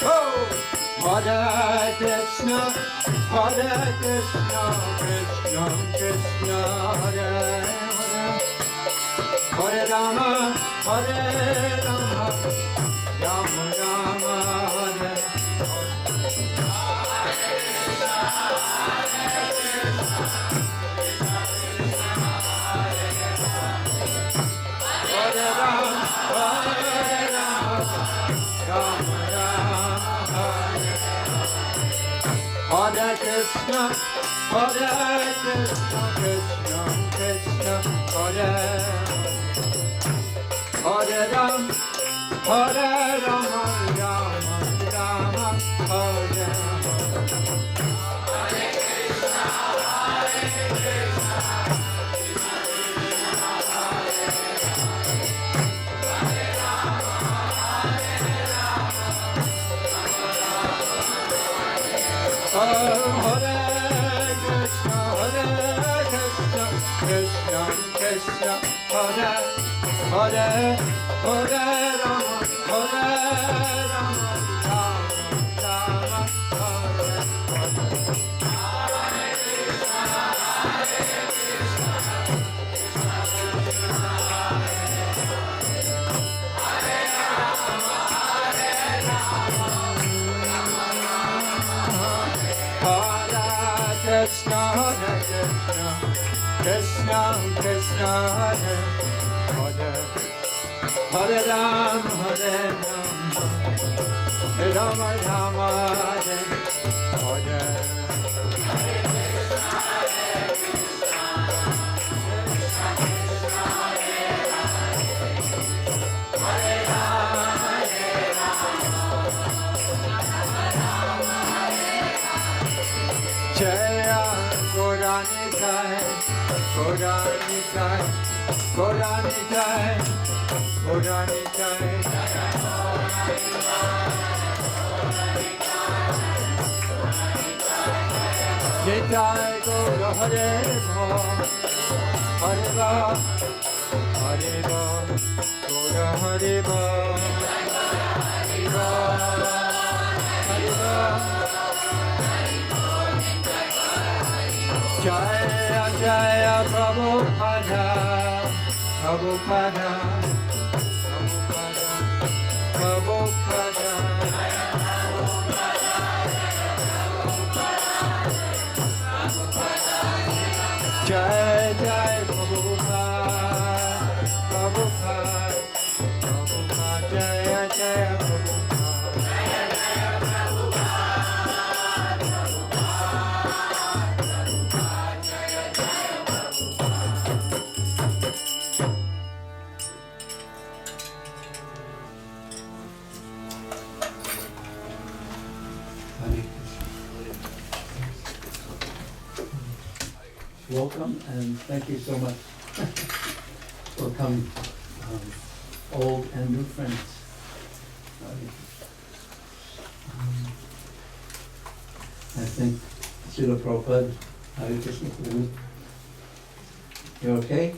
Oh, Hare Krishna, Krishna Krishna, Hare Hare, Hare Rama, Rama Rama, Hare Hare Krishna, Krishna Krishna, Hare Hare Rama, Rama Rama, Hare Krishna Krishna, Hare Hare, Hare Rama, Rama Rama, Krishna Krishna Krishna, Hare Hare, Hare Rama, Rama Rama, Hare Hare. Jaya Gaurani Jai, Gaurani Jai, Gaurani Jai, Gaurani Jai, Nitai Gaura Hare Hare Hare Gaura Hare Jaya Jaya Prabhupada, Prabhupada, Prabhupada, Jaya Jaya Prabhupada, Prabhupada, Prabhupada, Jaya Jaya Prabhupada. Welcome and thank you so much for coming, old and new friends. I think Srila Prabhupada, Hare Krishna, Prabhu. You okay?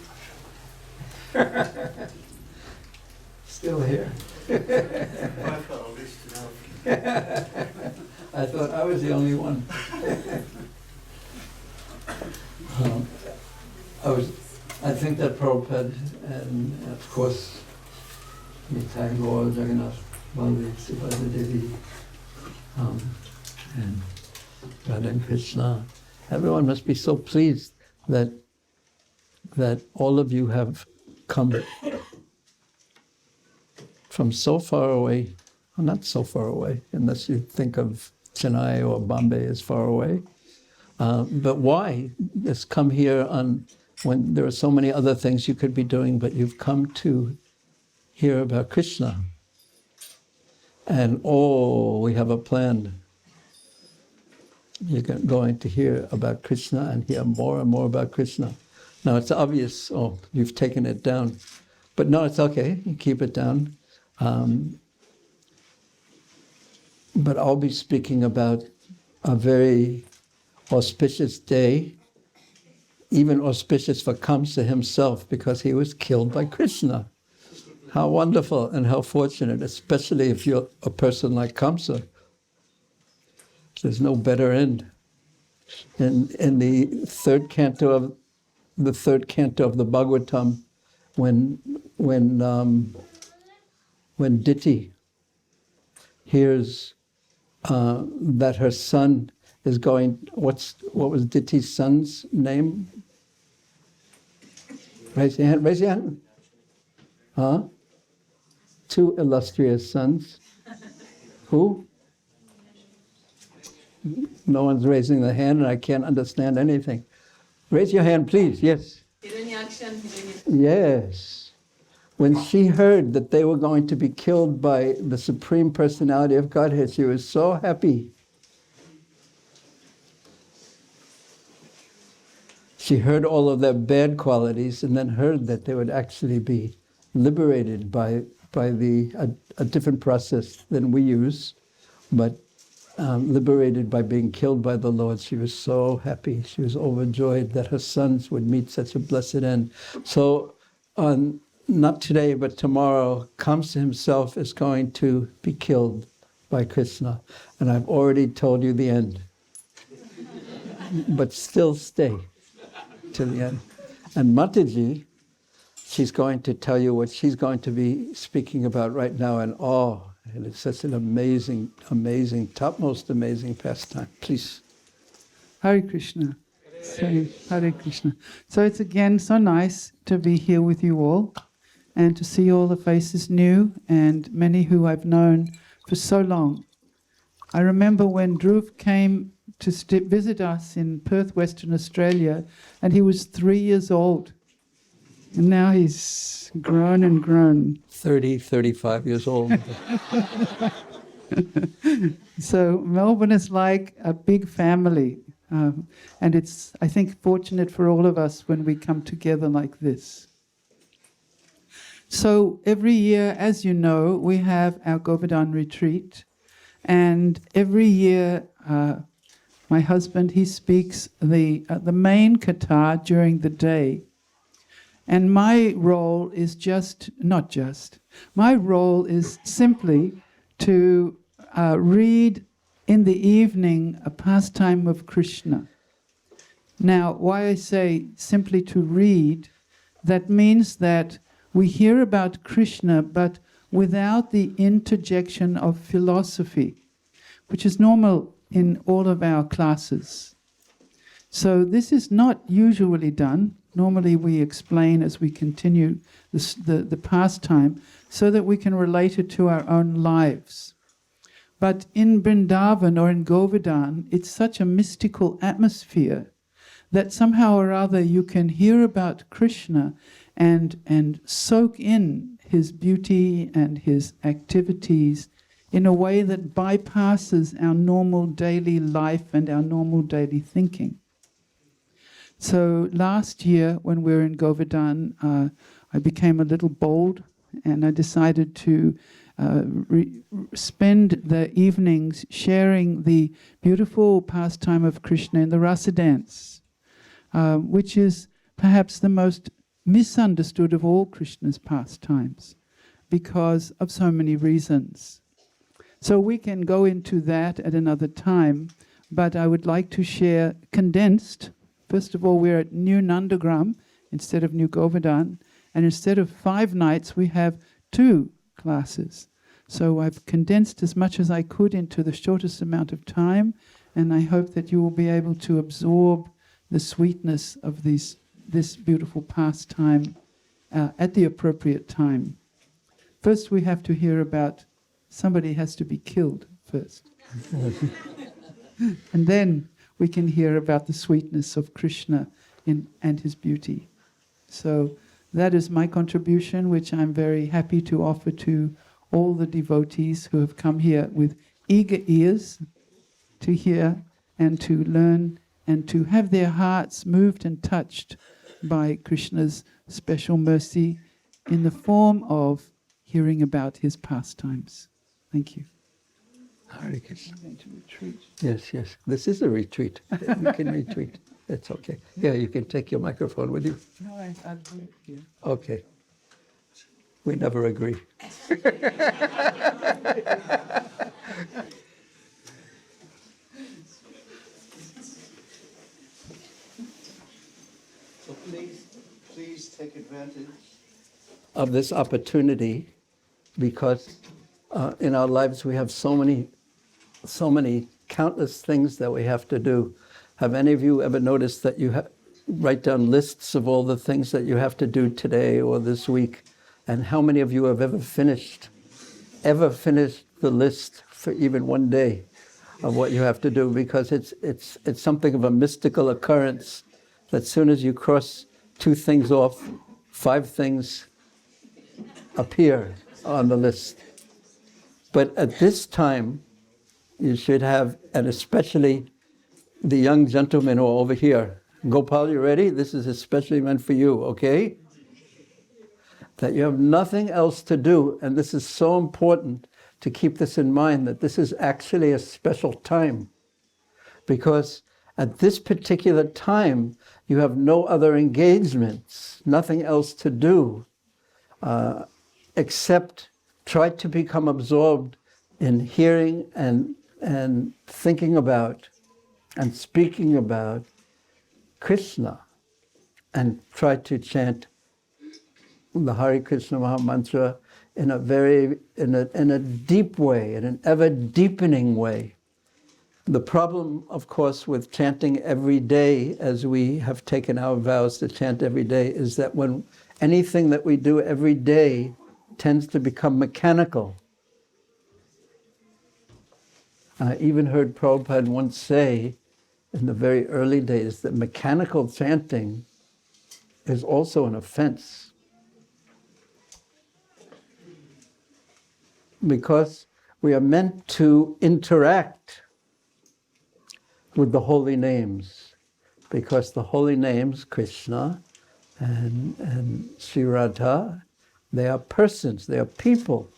Still here? I thought I was the only one. I think that Prabhupada and of course Nitai Gaur, Jagannath, Baldev, Subhadra Devi, and Radha and Krishna, everyone must be so pleased that all of you have come from so far away, well, not so far away, unless you think of Chennai or Bombay as far away. But why just come here when there are so many other things you could be doing, but you've come to hear about Krishna. And we have a plan. You're going to hear about Krishna and hear more and more about Krishna. Now it's obvious, you've taken it down. But no, it's okay, you keep it down. But I'll be speaking about a very auspicious day, even auspicious for Kaṁsa himself, because he was killed by Krishna. How wonderful and how fortunate, especially if you're a person like Kaṁsa. There's no better end. In the third canto of the Bhagavatam, when Diti hears that her son is going, what was Diti's son's name? Raise your hand. Raise your hand. Huh? Two illustrious sons. Who? No one's raising their hand, and I can't understand anything. Raise your hand, please. Yes. Yes. When she heard that they were going to be killed by the Supreme Personality of Godhead, she was so happy. She heard all of their bad qualities and then heard that they would actually be liberated by a different process than we use, but liberated by being killed by the Lord. She was so happy. She was overjoyed that her sons would meet such a blessed end. So not today, but tomorrow, Kaṁsa himself is going to be killed by Krishna. And I've already told you the end. But still stay till the end. And Mataji, she's going to tell you what she's going to be speaking about right now in awe. And it's such an amazing, topmost amazing pastime. Please. Hare Krishna. Hare Krishna. So it's again so nice to be here with you all and to see all the faces new and many who I've known for so long. I remember when Dhruv came to visit us in Perth, Western Australia, and he was 3 years old. And now he's grown and grown. 35 years old. So Melbourne is like a big family. And it's, I think, fortunate for all of us when we come together like this. So every year, as you know, we have our Govardhan retreat. And every year, my husband, he speaks the main katha during the day. And my role is my role is simply to read in the evening a pastime of Krishna. Now, why I say simply to read, that means that we hear about Krishna, but without the interjection of philosophy, which is normal in all of our classes. So this is not usually done. Normally we explain as we continue the pastime so that we can relate it to our own lives. But in Vrindavan or in Govardhan, it's such a mystical atmosphere that somehow or other you can hear about Krishna and soak in his beauty and his activities in a way that bypasses our normal daily life and our normal daily thinking. So last year, when we were in Govardhan, I became a little bold, and I decided to spend the evenings sharing the beautiful pastime of Krishna in the Rasa dance, which is perhaps the most misunderstood of all Krishna's pastimes because of so many reasons. So we can go into that at another time, but I would like to share condensed. First of all, we're at New Nandagram instead of New Govardhan, and instead of 5 nights, we have 2 classes. So I've condensed as much as I could into the shortest amount of time, and I hope that you will be able to absorb the sweetness of this beautiful pastime at the appropriate time. First, we have to hear about somebody has to be killed first. And then we can hear about the sweetness of Krishna and his beauty. So that is my contribution, which I'm very happy to offer to all the devotees who have come here with eager ears to hear and to learn and to have their hearts moved and touched by Krishna's special mercy in the form of hearing about his pastimes. Thank you. Hare Krishna. I'm going to retreat. Yes. This is a retreat. You can retreat. It's okay. Yeah, you can take your microphone with you. No, I'll do it here. Okay. We never agree. So please take advantage of this opportunity, because in our lives we have so many countless things that we have to do. Have any of you ever noticed that you write down lists of all the things that you have to do today or this week? And how many of you have ever finished the list for even one day of what you have to do? Because it's something of a mystical occurrence that as soon as you cross 2 things off, 5 things appear on the list. But at this time, you should have, and especially the young gentlemen who are over here. Gopal, you ready? This is especially meant for you, okay? That you have nothing else to do, and this is so important to keep this in mind, that this is actually a special time. Because at this particular time, you have no other engagements, nothing else to do, except try to become absorbed in hearing and thinking about and speaking about Krishna, and try to chant the Hare Krishna Maha Mantra in a deep way, in an ever deepening way. The problem, of course, with chanting every day, as we have taken our vows to chant every day, is that when anything that we do every day tends to become mechanical. I even heard Prabhupada once say in the very early days that mechanical chanting is also an offense. Because we are meant to interact with the holy names. Because the holy names, Krishna and Sri Radha, they are persons, they are people.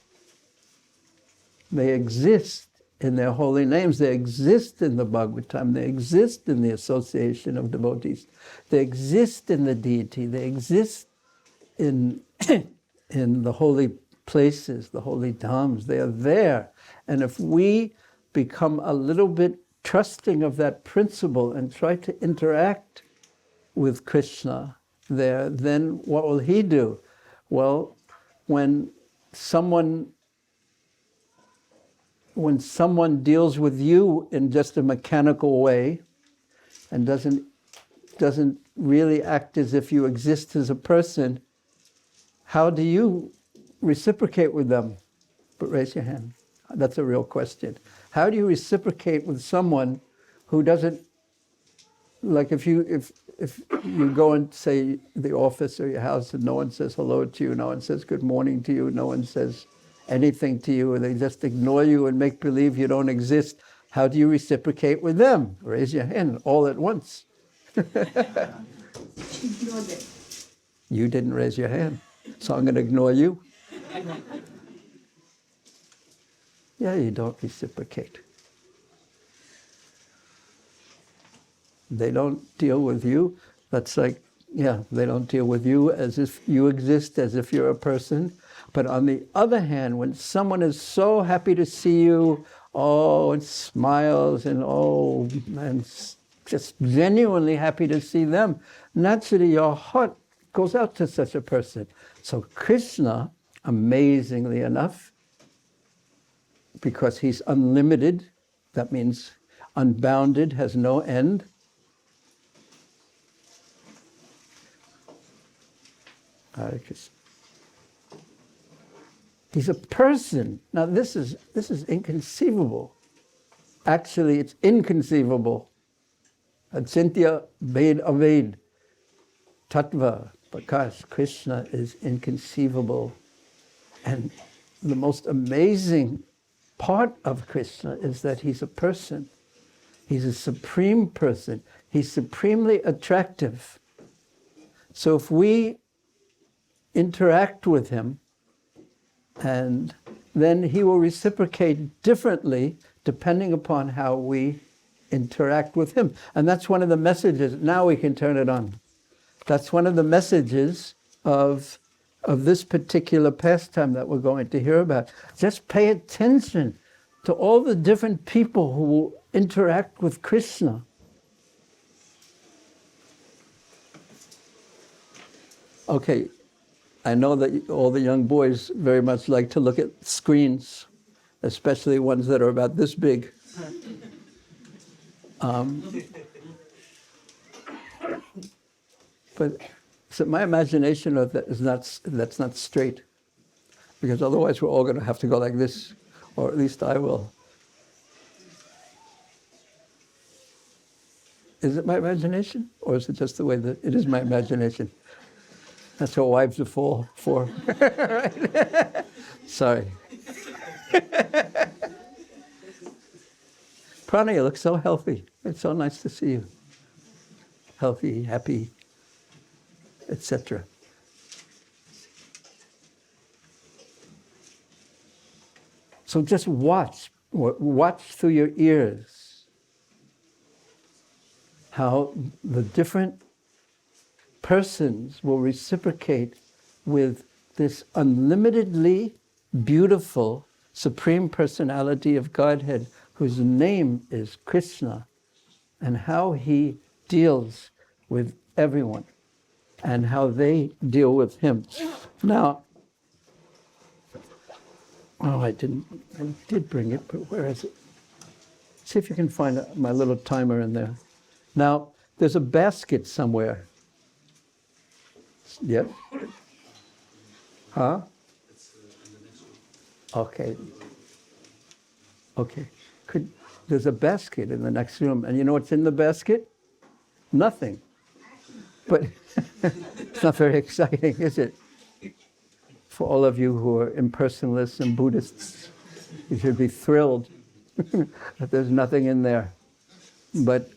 They exist in their holy names. They exist in the Bhagavatam. They exist in the association of devotees. They exist in the deity. They exist in the holy places, the holy dhams. They are there. And if we become a little bit trusting of that principle and try to interact with Krishna there, then what will he do? Well, when someone deals with you in just a mechanical way and doesn't really act as if you exist as a person, how do you reciprocate with them? But raise your hand. That's a real question. How do you reciprocate with someone who doesn't, like if you go and say the office or your house and no one says hello to you, no one says good morning to you, no one says anything to you, and they just ignore you and make believe you don't exist, how do you reciprocate with them? Raise your hand all at once. You didn't raise your hand, so I'm going to ignore you. Yeah, you don't reciprocate. They don't deal with you. That's like, yeah, they don't deal with you as if you exist, as if you're a person. But on the other hand, when someone is so happy to see you, and smiles and just genuinely happy to see them, naturally your heart goes out to such a person. So Krishna, amazingly enough, because he's unlimited, that means unbounded, has no end. Hare Krishna. He's a person. Now this is inconceivable. Actually, it's inconceivable. Achintya Ved Aved. Tattva, Prakash, Krishna is inconceivable. And the most amazing part of Krishna is that he's a person. He's a supreme person. He's supremely attractive. So if we interact with him, and then he will reciprocate differently depending upon how we interact with him. And that's one of the messages. Now we can turn it on. That's one of the messages of of this particular pastime that we're going to hear about. Just pay attention to all the different people who will interact with Krishna. Okay, I know that all the young boys very much like to look at screens, especially ones that are about this big. But so my imagination of that is that's not straight, because otherwise we're all going to have to go like this, or at least I will. Is it my imagination, or is it just the way that it is my imagination? That's what wives are for. Right? Sorry. Prana, you look so healthy. It's so nice to see you. Healthy, happy, etc. So just watch through your ears how the different persons will reciprocate with this unlimitedly beautiful Supreme Personality of Godhead, whose name is Krishna, and how he deals with everyone and how they deal with him. Now, I did bring it, but where is it? See if you can find my little timer in there. Now, there's a basket somewhere. Yep. Huh? Okay. Okay. There's a basket in the next room, and you know what's in the basket? Nothing. But it's not very exciting, is it? For all of you who are impersonalists and Buddhists, you should be thrilled that there's nothing in there. But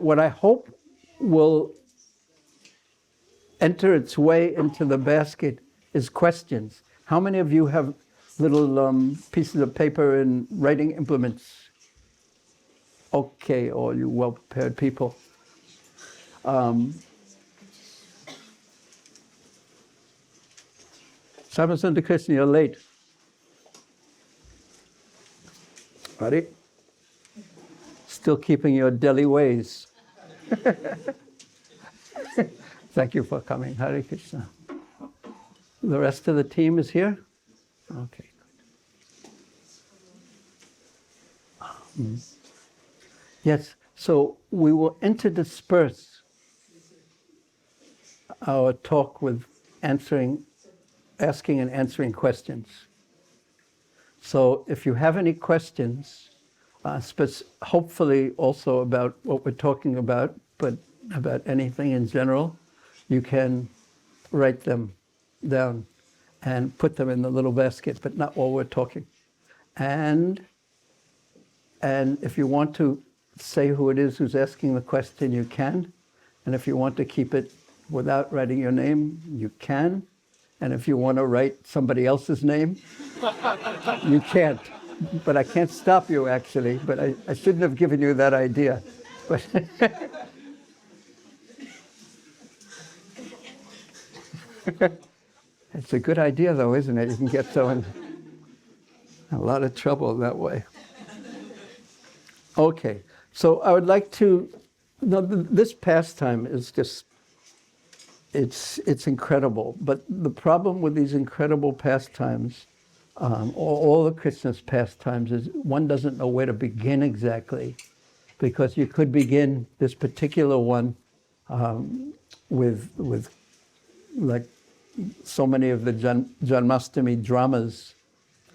what I hope will enter its way into the basket is questions. How many of you have little pieces of paper and writing implements? Okay, all you well-prepared people. Sarvasanta Krishna, you're late. Ready? Still keeping your Delhi ways. Thank you for coming. Hare Krishna. The rest of the team is here? Okay, good. Yes, so we will interdisperse our talk with asking and answering questions. So if you have any questions, hopefully also about what we're talking about, but about anything in general, you can write them down and put them in the little basket, but not while we're talking. And if you want to say who it is who's asking the question, you can. And if you want to keep it without writing your name, you can. And if you want to write somebody else's name, you can't. But I can't stop you, actually. But I shouldn't have given you that idea. But it's a good idea, though, isn't it? You can get so in a lot of trouble that way. Okay, so I would like to. This pastime is just. It's incredible. But the problem with these incredible pastimes, all of Krishna's pastimes, is one doesn't know where to begin exactly, because you could begin this particular one with like so many of the Janmashtami dramas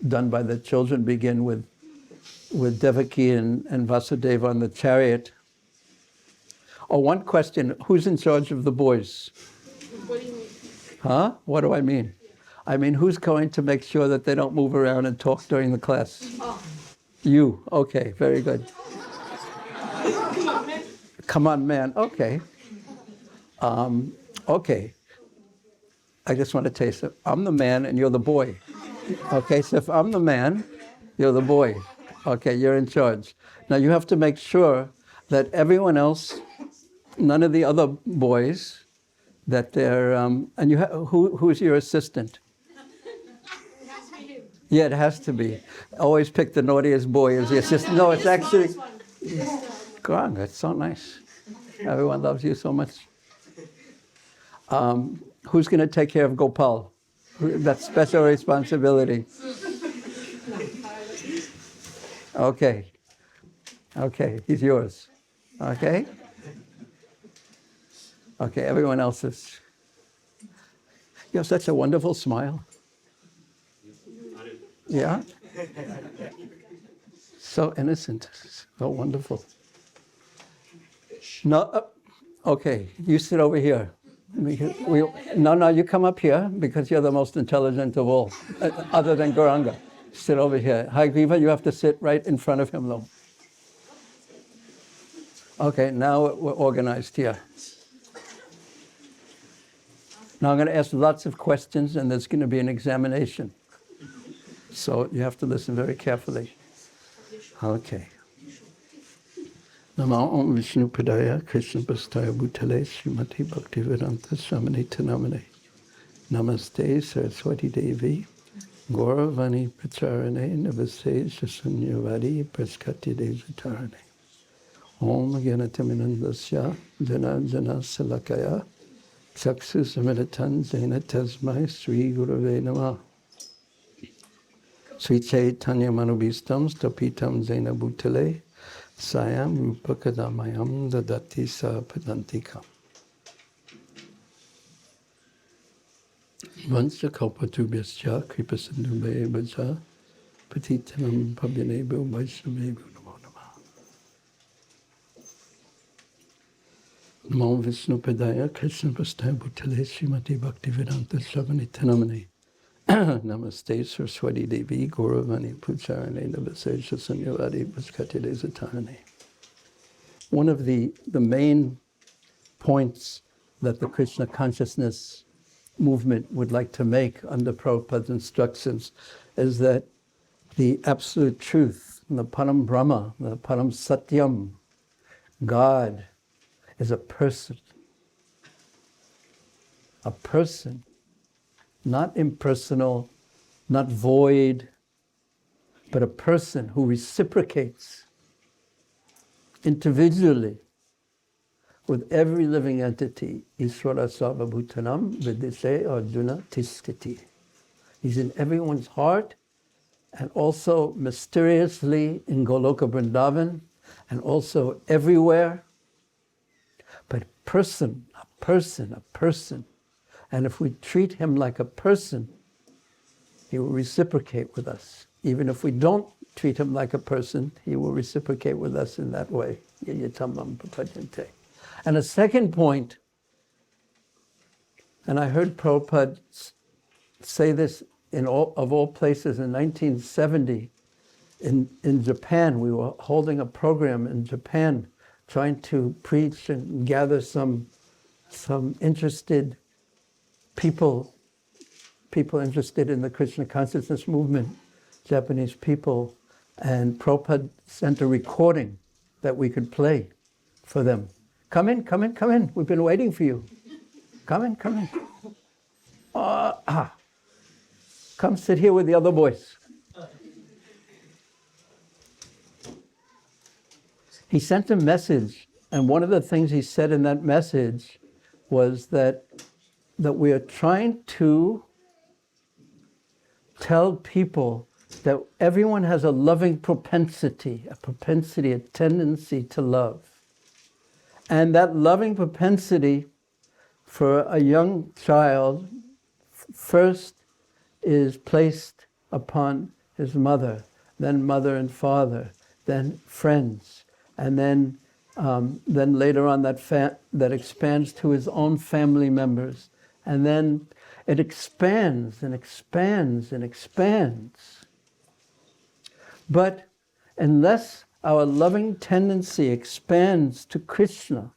done by the children begin with Devaki and Vasudeva on the chariot. Oh, one question, who's in charge of the boys? What do you mean? Huh? What do I mean? I mean, who's going to make sure that they don't move around and talk during the class? Oh. You. Okay, very good. Come on, man. Okay. Okay. I just want to tell you something. I'm the man and you're the boy. Okay, so if I'm the man, you're the boy. Okay, you're in charge. Now you have to make sure that everyone else, none of the other boys, that they're, and who's your assistant? It has to be him. Yeah, it has to be. Always pick the naughtiest boy as the assistant. No, it's actually, Gauranga, it's so nice. Everyone loves you so much. Who's going to take care of Gopal? That's special responsibility. Okay, he's yours. Okay? Okay, everyone else is. You have such a wonderful smile. Yeah? So innocent, so wonderful. No, okay, you sit over here. No, you come up here because you're the most intelligent of all, other than Gauranga. Sit over here. Hagriva, you have to sit right in front of him though. Okay, now we're organized here. Now I'm going to ask lots of questions and there's going to be an examination. So you have to listen very carefully. Okay. Namo Om Vishnu Padaya Krishna Pastaya Bhutale Śrīmati Bhaktivedanta Swami Namane. Namaste Saraswati Devi Gauravani Pracharane Navaste Shasunyavadi Praskati Devatarane. Om Ganataminandasya Jana Jana Salakaya Chaksu Samilatan Zaina Tasmai Sri Gurave Namah. Sri Chaitanya Manubhistam Stapitam Zaina Bhutale Sayam Rupakadamayam Dadati Sa Padantikam. Vansya Kalpatubhyascha Kripasindubhe Bhaja Patitanam Pabhyanebhu Vaishnavebhu Namo Namah. Namo Vishnu Padaya Krishna Pastaya Bhutale Śrīmati Bhaktivedanta Swami Namane. Namaste Saraswati Devi Gauravani Pucharane Navaseja Sanyavadi Vaskati Desatarane. One of the main points that the Krishna consciousness movement would like to make under Prabhupada's instructions is that the absolute truth, the Param Brahma, the Param Satyam, God is a person. A person. Not impersonal, not void, but a person who reciprocates individually with every living entity. Ishvara Sarvabhutanam Vidise Arjuna Tisthiti. He's in everyone's heart and also mysteriously in Goloka Vrindavan and also everywhere. But a person. And if we treat him like a person, he will reciprocate with us. Even if we don't treat him like a person, he will reciprocate with us in that way. And a second point, and I heard Prabhupada say this of all places in 1970 in Japan. We were holding a program in Japan trying to preach and gather some interested people interested in the Krishna consciousness movement, Japanese people, and Prabhupada sent a recording that we could play for them. Come in, we've been waiting for you. Come in. Come sit here with the other boys. He sent a message, and one of the things he said in that message was that we are trying to tell people that everyone has a loving propensity, a tendency to love. And that loving propensity for a young child first is placed upon his mother, then mother and father, then friends, and then later on that expands to his own family members. And then it expands and expands and expands. But unless our loving tendency expands to Krishna,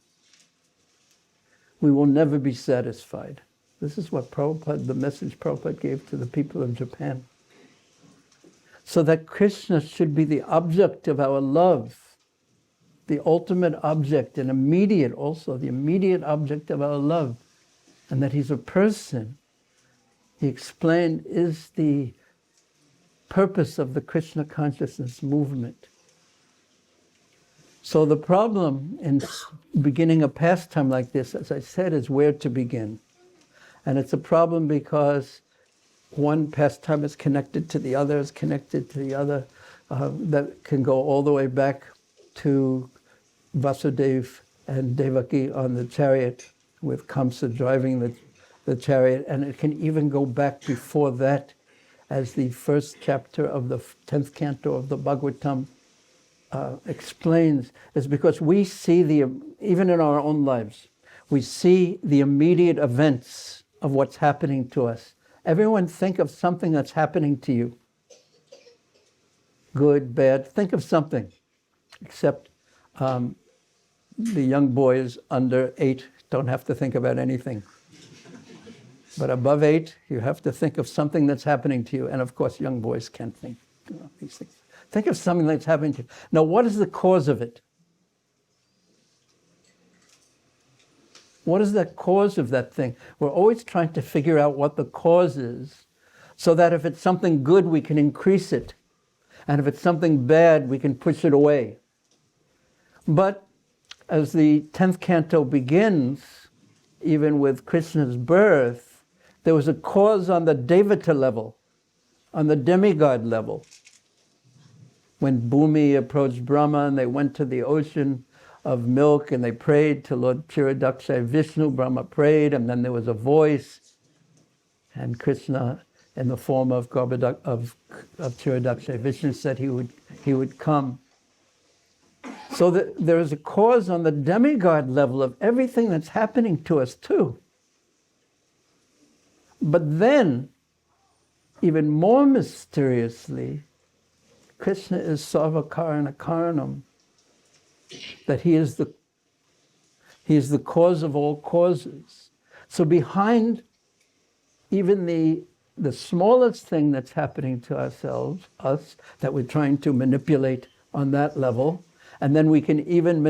we will never be satisfied. This is what the message Prabhupada gave to the people of Japan. So that Krishna should be the object of our love, the ultimate object and the immediate object of our love. and that he's a person, he explained, is the purpose of the Krishna consciousness movement. So the problem in beginning a pastime like this, as I said, is where to begin. And it's a problem because one pastime is connected to the other, that can go all the way back to Vasudeva and Devaki on the chariot, with Kaṁsa driving the chariot, and it can even go back before that, as the first chapter of the 10th canto of the Bhagavatam explains, is because we see even in our own lives, we see the immediate events of what's happening to us. Everyone think of something that's happening to you. Good, bad, think of something. Except the young boys under 8 don't have to think about anything. But above 8, you have to think of something that's happening to you. And of course, young boys can't think these things. Think of something that's happening to you. Now, what is the cause of it? What is the cause of that thing? We're always trying to figure out what the cause is, so that if it's something good, we can increase it. And if it's something bad, we can push it away. But as the 10th canto begins, even with Krishna's birth, there was a cause on the Devata level, on the demigod level. When Bhumi approached Brahma and they went to the ocean of milk and they prayed to Lord Chiradakshay Vishnu, Brahma prayed, and then there was a voice, and Krishna, in the form of Chiradakshay Vishnu, said he would come. So that there is a cause on the demigod level of everything that's happening to us too. But then, even more mysteriously, Krishna is Sarva Karana Karanam, that he is the cause of all causes. So behind even the smallest thing that's happening to us, that we're trying to manipulate on that level, and then we can even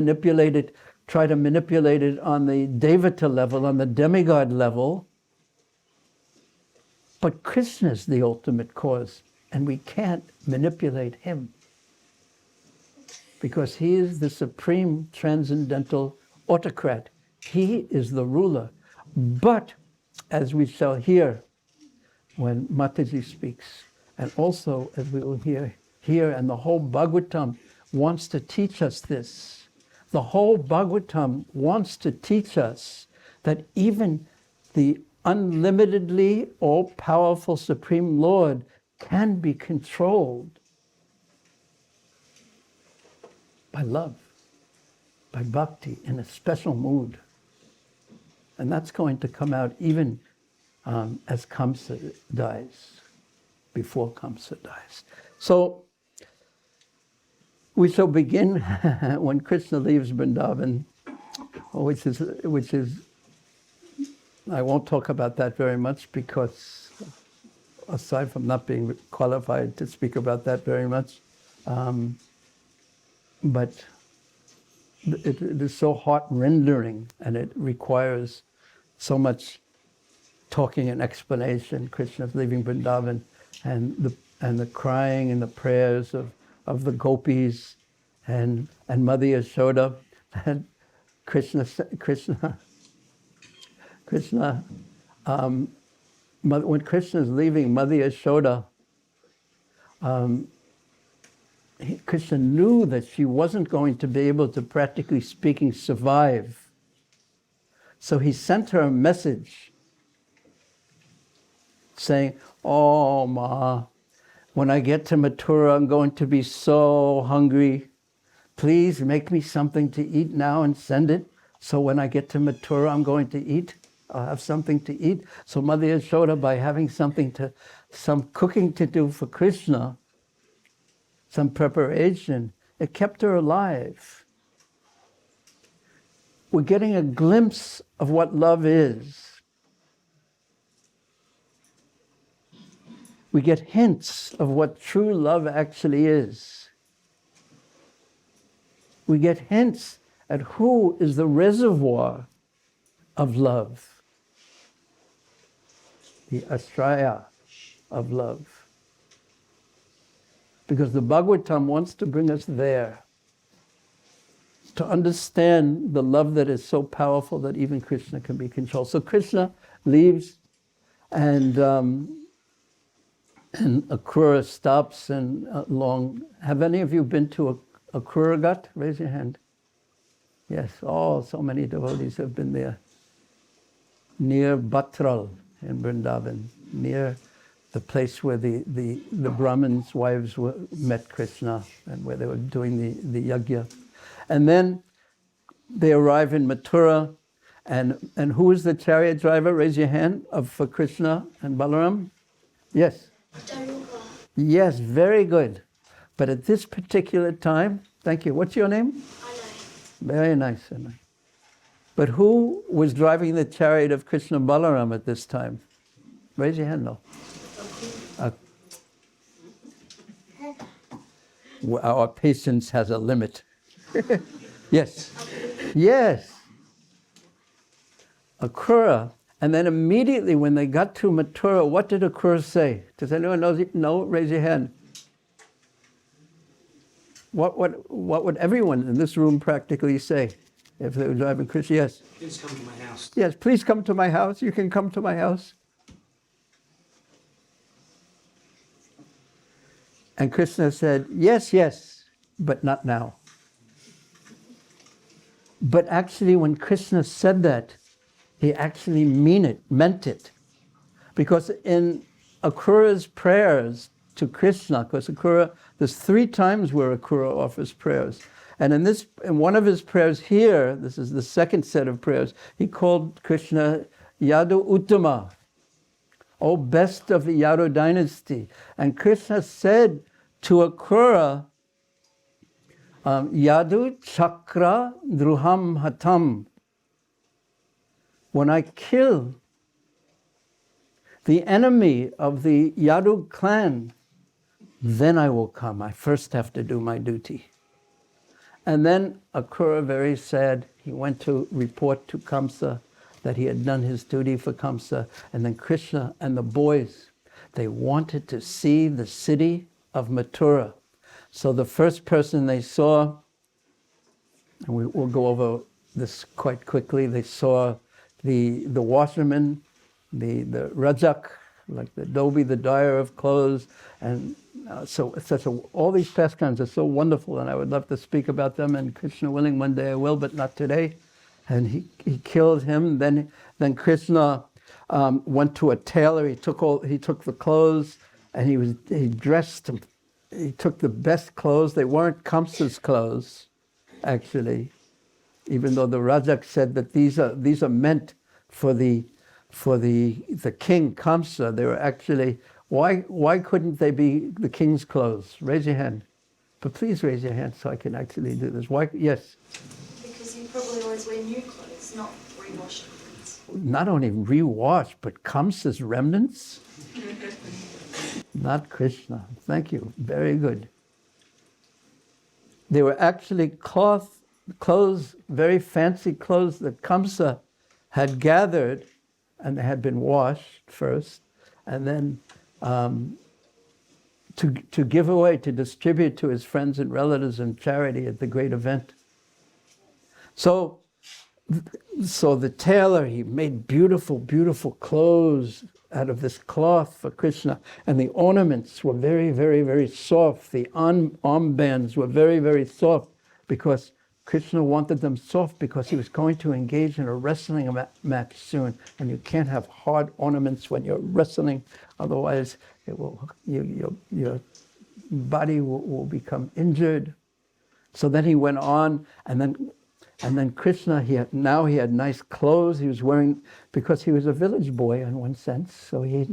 try to manipulate it on the Devata level, on the demigod level. But Krishna is the ultimate cause, and we can't manipulate him, because he is the supreme transcendental autocrat. He is the ruler. But, as we shall hear when Mataji speaks, and also as we will hear here, and the whole Bhagavatam wants to teach us this. The whole Bhagavatam wants to teach us that even the unlimitedly all-powerful Supreme Lord can be controlled by love, by bhakti, in a special mood. And that's going to come out even as Kaṁsa dies, before Kaṁsa dies. So, we shall begin when Krishna leaves Vrindavan, which is, I won't talk about that very much, because aside from not being qualified to speak about that very much, but it is so heart-rendering, and it requires so much talking and explanation. Krishna's leaving Vrindavan, and the crying and the prayers of the gopis and Mother Yashoda, and Krishna, when Krishna is leaving, Mother Yashoda, Krishna knew that she wasn't going to be able to, practically speaking, survive. So he sent her a message saying, "Oh, Ma, when I get to Mathura, I'm going to be so hungry. Please make me something to eat now and send it. So when I get to Mathura, I'm going to eat. I'll have something to eat." So Mother Yashoda, by having some cooking to do for Krishna, some preparation, it kept her alive. We're getting a glimpse of what love is. We get hints of what true love actually is. We get hints at who is the reservoir of love. the Ashraya of love. Because the Bhagavatam wants to bring us there, to understand the love that is so powerful that even Krishna can be controlled. So Krishna leaves, and Akrura stops and have any of you been to Akrura Ghat? Raise your hand. Yes, so many devotees have been there. Near Batral in Vrindavan, near the place where the Brahmins' wives met Krishna and where they were doing the yajna. And then they arrive in Mathura, and who is the chariot driver? Raise your hand, for Krishna and Balaram. Yes. Yes, very good. But at this particular time, thank you. What's your name? Very nice, Anna. But who was driving the chariot of Krishna and Balaram at this time? Raise your hand, no. Our patience has a limit. Yes. Yes. Akrura. And then immediately when they got to Mathura, what did Akrura say? Does anyone know? No? Raise your hand. What would everyone in this room practically say if they were driving Krishna? Yes. Please come to my house. Yes, please come to my house. You can come to my house. And Krishna said, yes, yes, but not now. But actually when Krishna said that, he actually meant it. Because in Akrura's prayers to Krishna, because there's 3 times where Akrura offers prayers. And in one of his prayers here, this is the second set of prayers, he called Krishna Yadu Uttama, O best of the Yadu dynasty. And Krishna said to Akrura, Yadu Chakra Druham Hatam. When I kill the enemy of the Yadu clan, then I will come. I first have to do my duty. And then Akrura, very sad, he went to report to Kaṁsa that he had done his duty for Kaṁsa. And then Krishna and the boys, they wanted to see the city of Mathura. So the first person they saw, and we'll go over this quite quickly, they saw the washerman, the rajak, like the dhobi, the dyer of clothes, and all these pastimes are so wonderful, and I would love to speak about them, and Krishna willing, one day I will, but not today. And he killed him. Then Krishna went to a tailor. He took the clothes, and he dressed him. He took the best clothes. They weren't Kaṁsa's clothes, actually, even though the Rajak said that these are meant for the king Kaṁsa. They were actually, why couldn't they be the king's clothes? Raise your hand. But please raise your hand so I can actually do this. Why? Yes. Because you probably always wear new clothes, not rewashed clothes. Not only rewashed, but Kaṁsa's remnants. Not Krishna. Thank you. Very good. They were actually clothes, very fancy clothes that Kaṁsa had gathered, and they had been washed first, and then to give away, to distribute to his friends and relatives in charity at the great event. So the tailor, he made beautiful, beautiful clothes out of this cloth for Krishna, and the ornaments were very, very, very soft. The armbands were very, very soft, because Krishna wanted them soft because he was going to engage in a wrestling match soon, and you can't have hard ornaments when you're wrestling, otherwise your body will become injured. So then he went on, and then Krishna, he had nice clothes. He was wearing, because he was a village boy in one sense, so he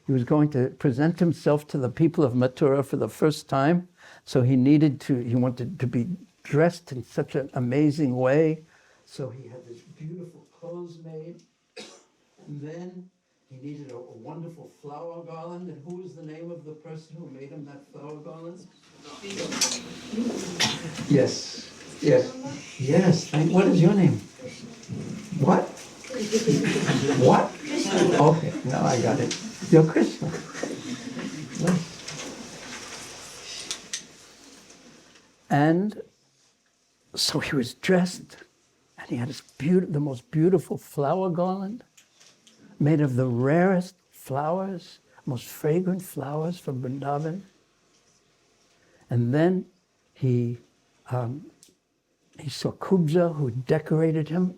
was going to present himself to the people of Mathura for the first time. So he wanted to be dressed in such an amazing way. So he had this beautiful clothes made. And then he needed a wonderful flower garland. And who was the name of the person who made him that flower garland? Yes. Yes. Yes. What is your name? What? What? Okay, now I got it. You're Krishna. Nice. And so he was dressed, and he had this the most beautiful flower garland made of the rarest flowers, most fragrant flowers from Vrindavan. And then he saw Kubja, who decorated him.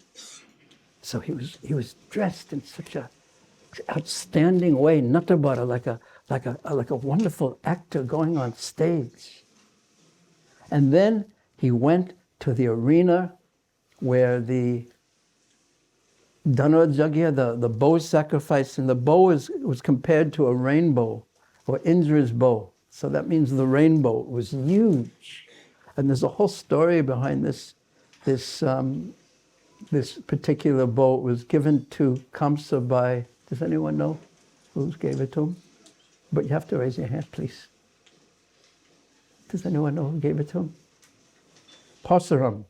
So he was dressed in such a outstanding way, Natabara, like a wonderful actor going on stage. And then he went to the arena where the Dhanurjagya, the bow sacrifice, and the bow was compared to a rainbow, or Indra's bow. So that means the rainbow was huge. And there's a whole story behind this particular bow. It was given to Kaṁsa by, does anyone know who gave it to him? But you have to raise your hand, please. Does anyone know who gave it to him? Parsuram.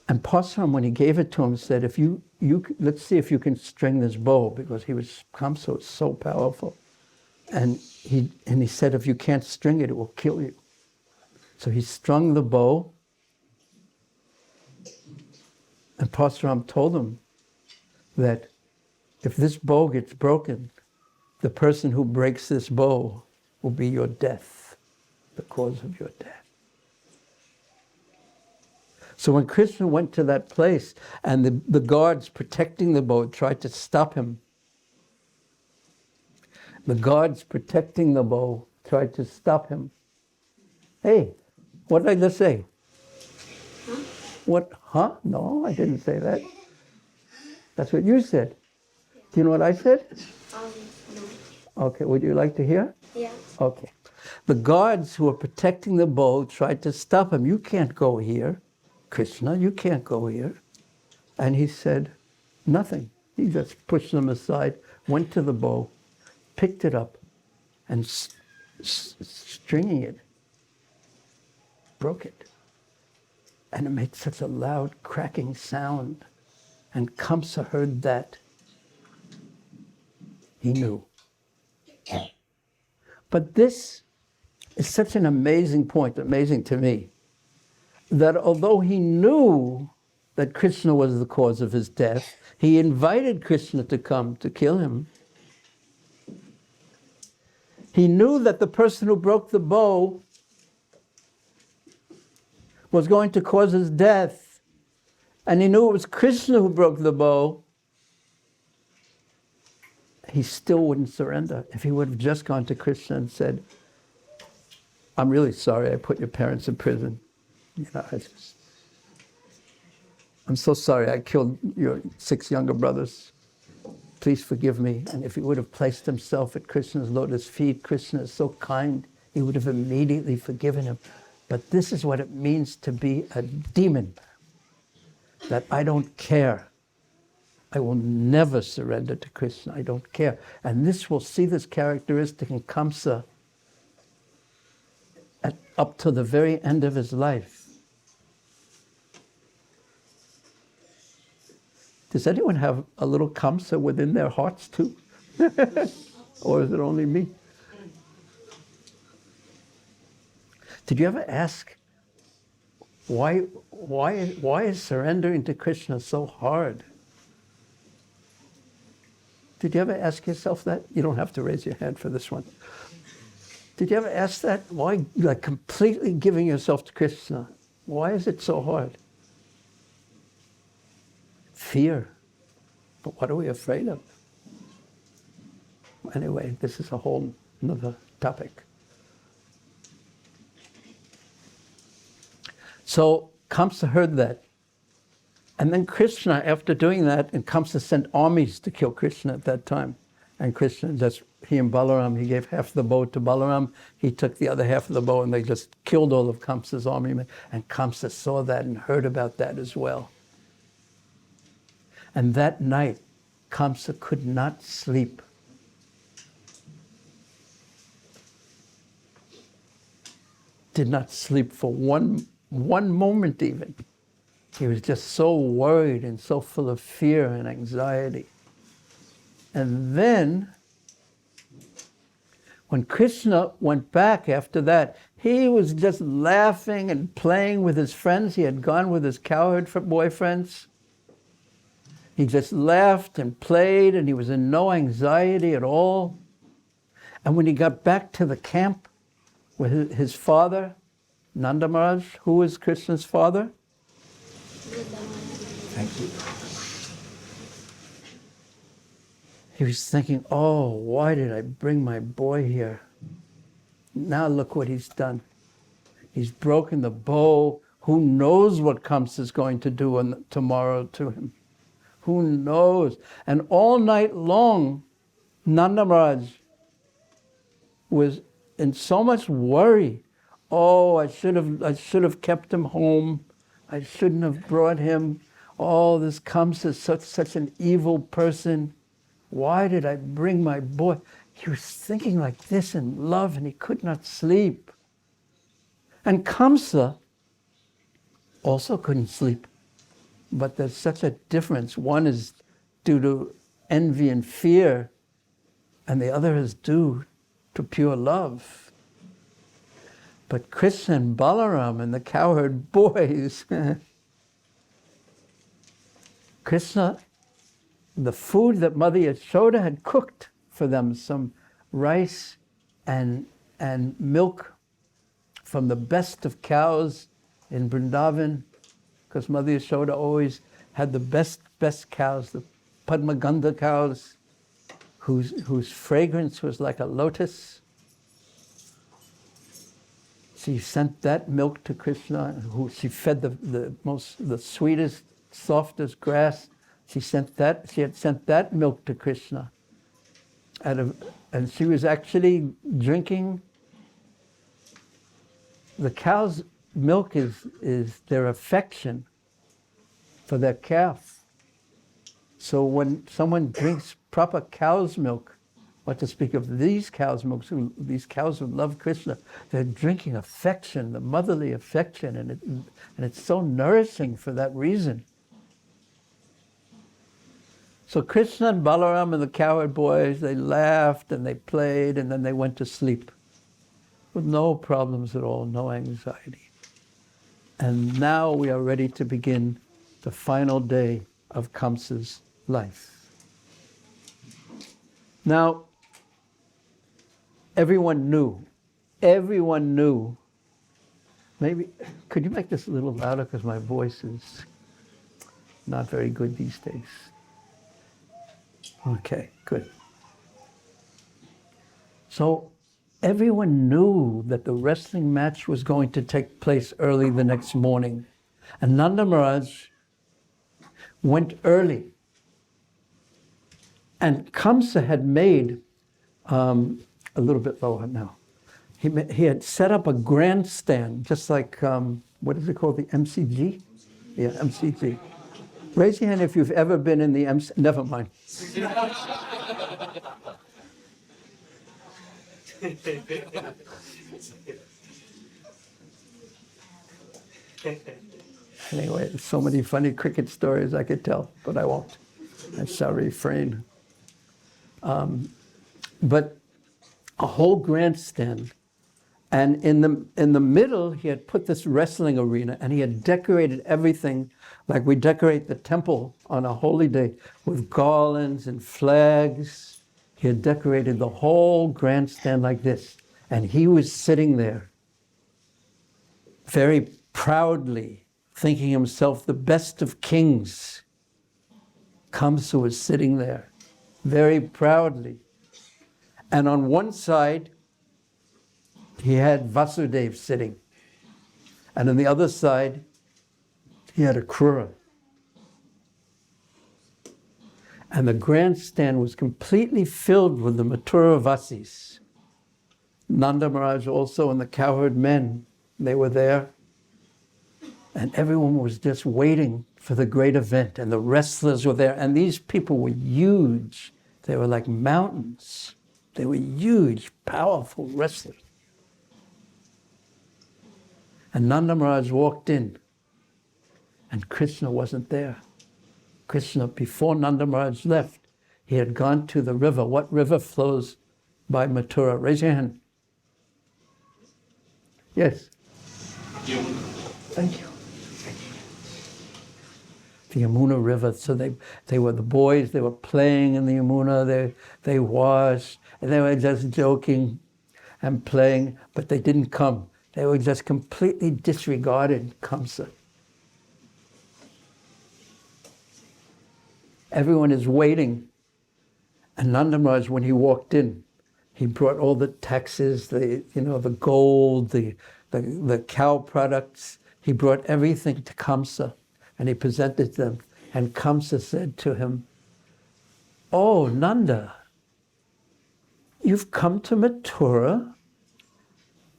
And Parsuram, when he gave it to him, said, "If you let's see if you can string this bow," because Kaṁsa was so powerful. And he said, "If you can't string it, it will kill you." So he strung the bow, and Parsuram told him that if this bow gets broken, the person who breaks this bow will be your death, the cause of your death. So when Krishna went to that place and the guards protecting the bow tried to stop him, the guards protecting the bow tried to stop him. Hey, what did I just say? Huh? What? Huh? No, I didn't say that. That's what you said. Do you know what I said? No. Okay, would you like to hear? Yeah. Okay. The guards who were protecting the bow tried to stop him. "You can't go here, Krishna, you can't go here." And he said nothing. He just pushed them aside, went to the bow, picked it up, and stringing it, broke it. And it made such a loud cracking sound. And Kaṁsa heard that. He knew. But this is such an amazing point, amazing to me, that although he knew that Krishna was the cause of his death, he invited Krishna to come to kill him. He knew that the person who broke the bow was going to cause his death, and he knew it was Krishna who broke the bow. He still wouldn't surrender. If he would have just gone to Krishna and said, "I'm really sorry I put your parents in prison. I'm so sorry I killed your 6 younger brothers. Please forgive me." And if he would have placed himself at Krishna's lotus feet, Krishna is so kind, he would have immediately forgiven him. But this is what it means to be a demon, that I don't care. I will never surrender to Krishna. I don't care. And we'll see this characteristic in Kaṁsa up to the very end of his life. Does anyone have a little Kaṁsa within their hearts too? Or is it only me? Did you ever ask, why is surrendering to Krishna so hard? Did you ever ask yourself that? You don't have to raise your hand for this one. Did you ever ask that? Why, completely giving yourself to Krishna? Why is it so hard? Fear. But what are we afraid of? Anyway, this is a whole another topic. So Kaṁsa heard that. And then Krishna, after doing that, and Kaṁsa sent armies to kill Krishna at that time. And Krishna, he and Balaram, he gave half the bow to Balaram, he took the other half of the bow, and they just killed all of Kamsa's army. And Kaṁsa saw that and heard about that as well. And that night, Kaṁsa could not sleep. Did not sleep for one moment even. He was just so worried and so full of fear and anxiety. And then, when Krishna went back after that, he was just laughing and playing with his friends. He had gone with his cowherd boyfriends. He just laughed and played, and he was in no anxiety at all. And when he got back to the camp with his father, Nanda Maharaj, who was Krishna's father? Thank you. He was thinking, oh, why did I bring my boy here? Now look what he's done. He's broken the bow. Who knows what Kaṁsa is going to do tomorrow to him? Who knows? And all night long, Nanda Maharaj was in so much worry. Oh, I should have kept him home. I shouldn't have brought him. Oh, this Kaṁsa is such an evil person. Why did I bring my boy? He was thinking like this in love, and he could not sleep. And Kaṁsa also couldn't sleep. But there's such a difference. One is due to envy and fear, and the other is due to pure love. But Krishna and Balaram and the cowherd boys, Krishna, the food that Mother Yashoda had cooked for them, some rice and milk from the best of cows in Vrindavan, because Mother Yashoda always had the best cows, the Padmagandha cows, whose fragrance was like a lotus. She sent that milk to Krishna, who she fed the sweetest, softest grass. She had sent that milk to Krishna. And she was actually drinking. The cow's milk is their affection for their calf. So when someone drinks proper cow's milk, what to speak of these cows' milk, these cows who love Krishna, they're drinking affection, the motherly affection, and it's so nourishing for that reason. So Krishna and Balaram and the cowherd boys, they laughed and they played, and then they went to sleep with no problems at all, no anxiety. And now we are ready to begin the final day of Kaṁsa's life. Now, everyone knew, maybe, could you make this a little louder because my voice is not very good these days. Okay, good. So everyone knew that the wrestling match was going to take place early the next morning. And Nanda Maharaj went early. And Kaṁsa had made, a little bit lower now, he had set up a grandstand, just like, what is it called, the MCG? Yeah, MCG. Raise your hand if you've ever been in the MC, never mind. Anyway, so many funny cricket stories I could tell, but I won't. I shall refrain. But a whole grandstand. And in the middle, he had put this wrestling arena, and he had decorated everything like we decorate the temple on a holy day with garlands and flags. He had decorated the whole grandstand like this. And he was sitting there, very proudly, thinking himself the best of kings. Kaṁsa was sitting there, very proudly. And on one side, he had Vasudeva sitting. And on the other side, he had Akrura. And the grandstand was completely filled with the Mathura Vasis. Nanda Maharaj also and the cowherd men, they were there. And everyone was just waiting for the great event. And the wrestlers were there. And these people were huge. They were like mountains. They were huge, powerful wrestlers. And Nanda Maharaj walked in. And Krishna wasn't there. Krishna, before Nanda Maharaj left, he had gone to the river. What river flows by Mathura? Raise your hand. Yes. Thank you. The Yamuna River. So they were the boys, they were playing in the Yamuna, they washed, and they were just joking and playing, but they didn't come. They were just completely disregarded Kaṁsa. Everyone is waiting. And Nanda Maharaj, when he walked in, he brought all the taxes, the gold, the cow products. He brought everything to Kaṁsa, and he presented them. And Kaṁsa said to him, "Oh, Nanda, you've come to Mathura.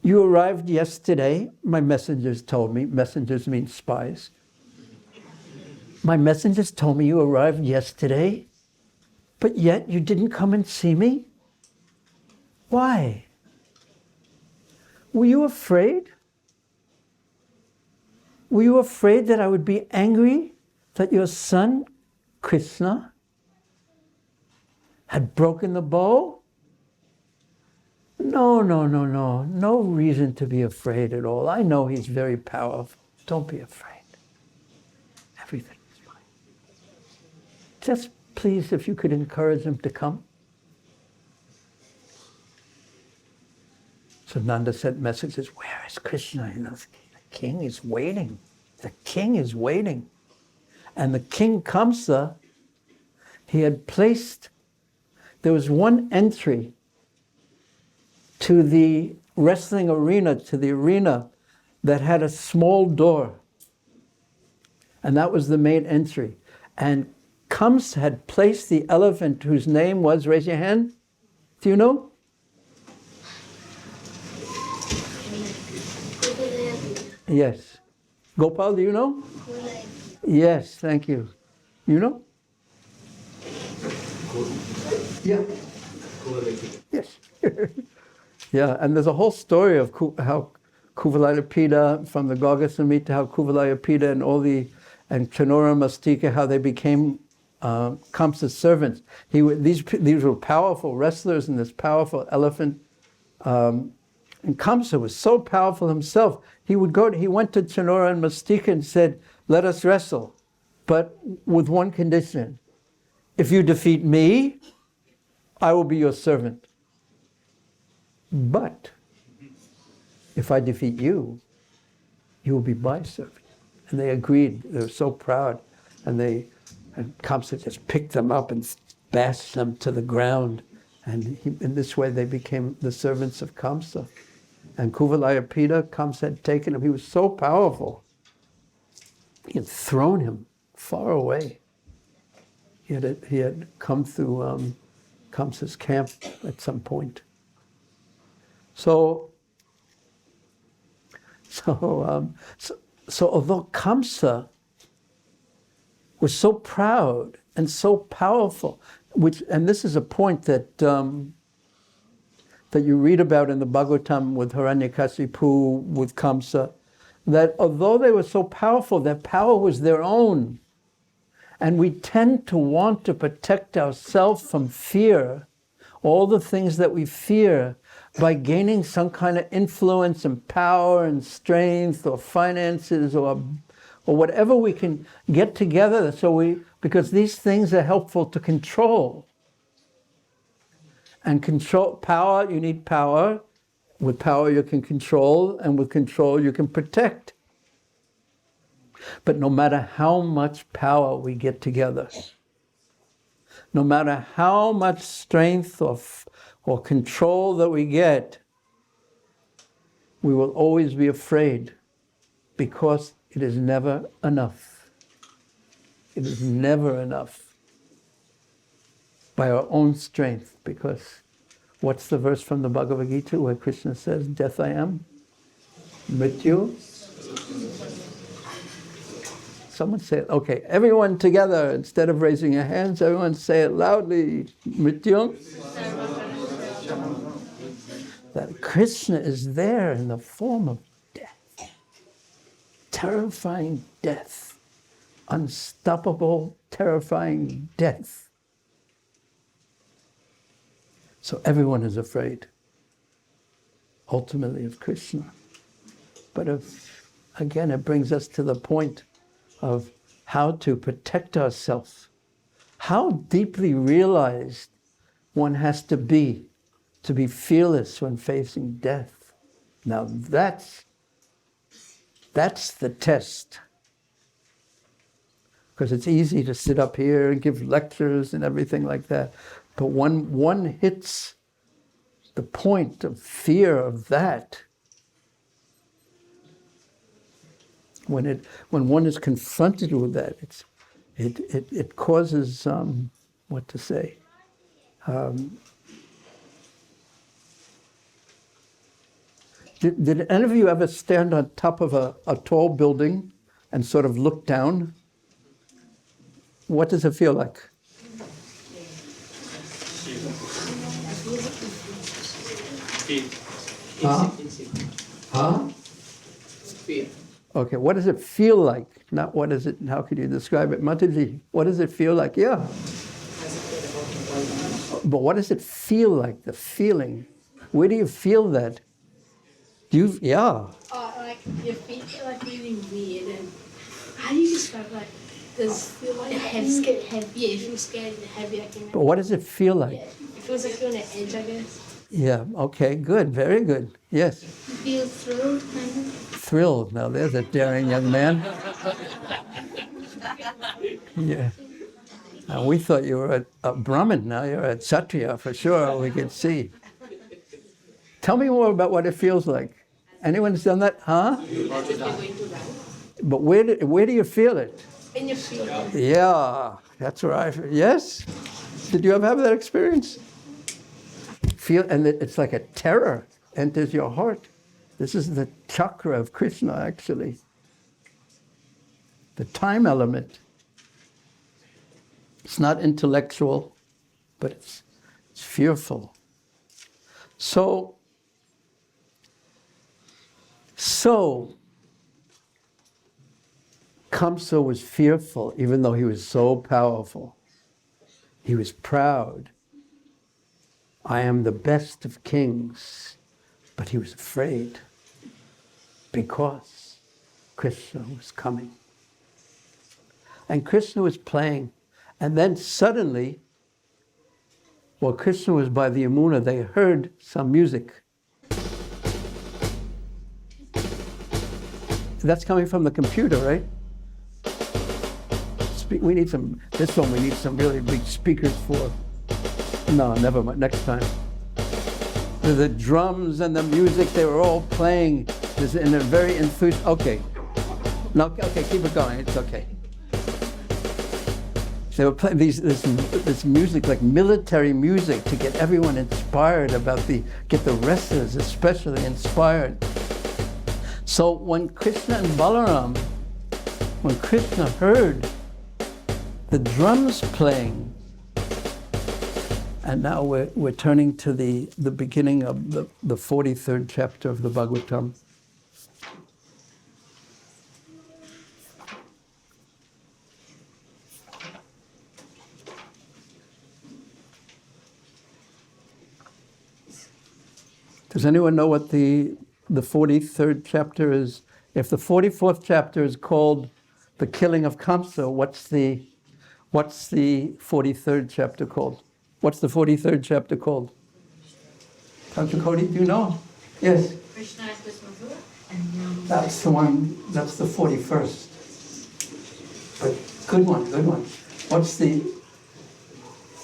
You arrived yesterday. My messengers told me." Messengers mean spies. "My messengers told me you arrived yesterday, but yet you didn't come and see me. Why? Were you afraid? Were you afraid that I would be angry that your son, Krishna, had broken the bow? No. No reason to be afraid at all. I know he's very powerful. Don't be afraid. Everything is fine. Just please, if you could encourage him to come." So Nanda sent messages, "Where is Krishna?" The king is waiting. The king is waiting. And the king Kaṁsa, he had placed, there was one entry to the wrestling arena, to the arena that had a small door. And that was the main entry. And Kaṁsa had placed the elephant whose name was, raise your hand, do you know? Yes. Gopal, do you know? Yes, thank you. You know? Yeah. Yes. Yeah, and there's a whole story of how Kuvalayapida, from the Garga Samhita, how Kuvalayapida and Chanora Mastika, how they became Kaṁsa's servants. These were powerful wrestlers and this powerful elephant. And Kaṁsa was so powerful himself. He went to Chanora and Mastika and said, "Let us wrestle, but with one condition. If you defeat me, I will be your servant. But if I defeat you, you will be my servant." And they agreed. They were so proud. And Kaṁsa just picked them up and bashed them to the ground. And in this way, they became the servants of Kaṁsa. And Kuvalayapida, Kaṁsa had taken him. He was so powerful. He had thrown him far away. He had come through Kaṁsa's camp at some point. So although Kaṁsa was so proud and so powerful, and this is a point that you read about in the Bhagavatam with Hiranyakasipu, with Kaṁsa, that although they were so powerful, their power was their own. And we tend to want to protect ourselves from fear, all the things that we fear, by gaining some kind of influence and power and strength or finances or whatever we can get together, because these things are helpful to control. And power, you need power. With power you can control, and with control you can protect. But no matter how much power we get together, no matter how much strength or control that we get, we will always be afraid, because it is never enough. It is never enough by our own strength, because what's the verse from the Bhagavad Gita where Krishna says, "Death I am, Mrityu"? Someone say it. Okay, everyone together, instead of raising your hands, everyone say it loudly. Mrityu. That Krishna is there in the form of death. Terrifying death. unstoppable, terrifying death. So everyone is afraid, ultimately, of Krishna. But again, it brings us to the point of how to protect ourselves. How deeply realized one has to be fearless when facing death. Now that's the test. Because it's easy to sit up here and give lectures and everything like that. But when one hits the point of fear of that, when one is confronted with that, it causes what to say. Did any of you ever stand on top of a tall building and sort of look down? What does it feel like? Huh? Okay, what does it feel like? Not what is it, how could you describe it? Mataji, what does it feel like? Yeah. But what does it feel like, the feeling? Where do you feel that? Yeah. Like your feet feel like feeling weird, and how do you describe like this? Feel like heavy. Yeah, you feel scared and heavy. But what does it feel like? Yeah, it feels like you're on an edge, I guess. Yeah. Okay. Good. Very good. Yes. You feel thrilled, kind of. Thrilled. Now there's a daring young man. Yeah. We thought you were a Brahmin. Now you're a Kshatriya for sure. We could see. Tell me more about what it feels like. Anyone's done that? Huh? But where do you feel it? In your feet. Yeah, that's where I feel. Yes? Did you ever have that experience? And it's like a terror enters your heart. This is the chakra of Krishna, actually. The time element. It's not intellectual, but it's fearful. So, Kaṁsa was fearful, even though he was so powerful. He was proud. I am the best of kings. But he was afraid because Krishna was coming. And Krishna was playing. And then suddenly, while Krishna was by the Yamuna, they heard some music. That's coming from the computer, right? We need some, this one we need some really big speakers for. No, never mind, next time. The drums and the music, they were all playing this in a very enthusiastic, okay. No, okay, keep it going, it's okay. They were playing this music, like military music, to get everyone inspired about get the wrestlers especially inspired. So when Krishna and Balaram, when Krishna heard the drums playing, and now we're turning to the beginning of the 43rd chapter of the Bhagavatam. Does anyone know what the 43rd chapter is? If the 44th chapter is called the killing of Kaṁsa, what's the 43rd chapter called? What's the 43rd chapter called? Dr. Cody, do you know? Yes. Krishna is this one. That's the one, that's the 41st. But good one. What's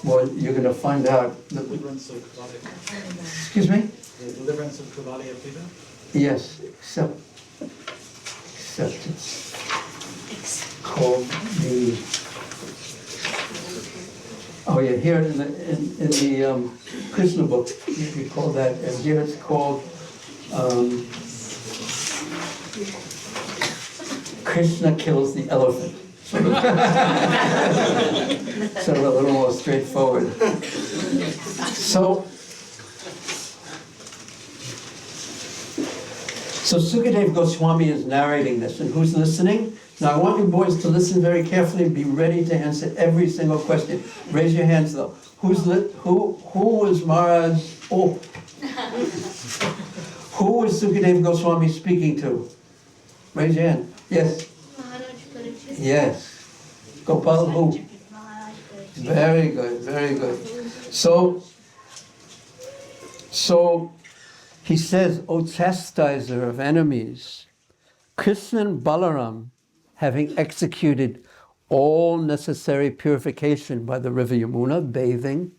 well, you're going to find out. Deliverance of Kavali. Excuse me? The deliverance of Kavali of Pita? Yes, except it's called the. Oh yeah, here in the Krishna book you call that, and here it's called Krishna kills the elephant. Sort of a little more straightforward. So Sukadev Goswami is narrating this, and who's listening? Now I want you boys to listen very carefully and be ready to answer every single question. Raise your hands though. Who was Maharaj? Oh. Who was Sukadeva Goswami speaking to? Raise your hand. Yes. Yes. Gopal who? Very good, very good. So he says, O chastiser of enemies, Krishna and Balaram, having executed all necessary purification by the river Yamuna, bathing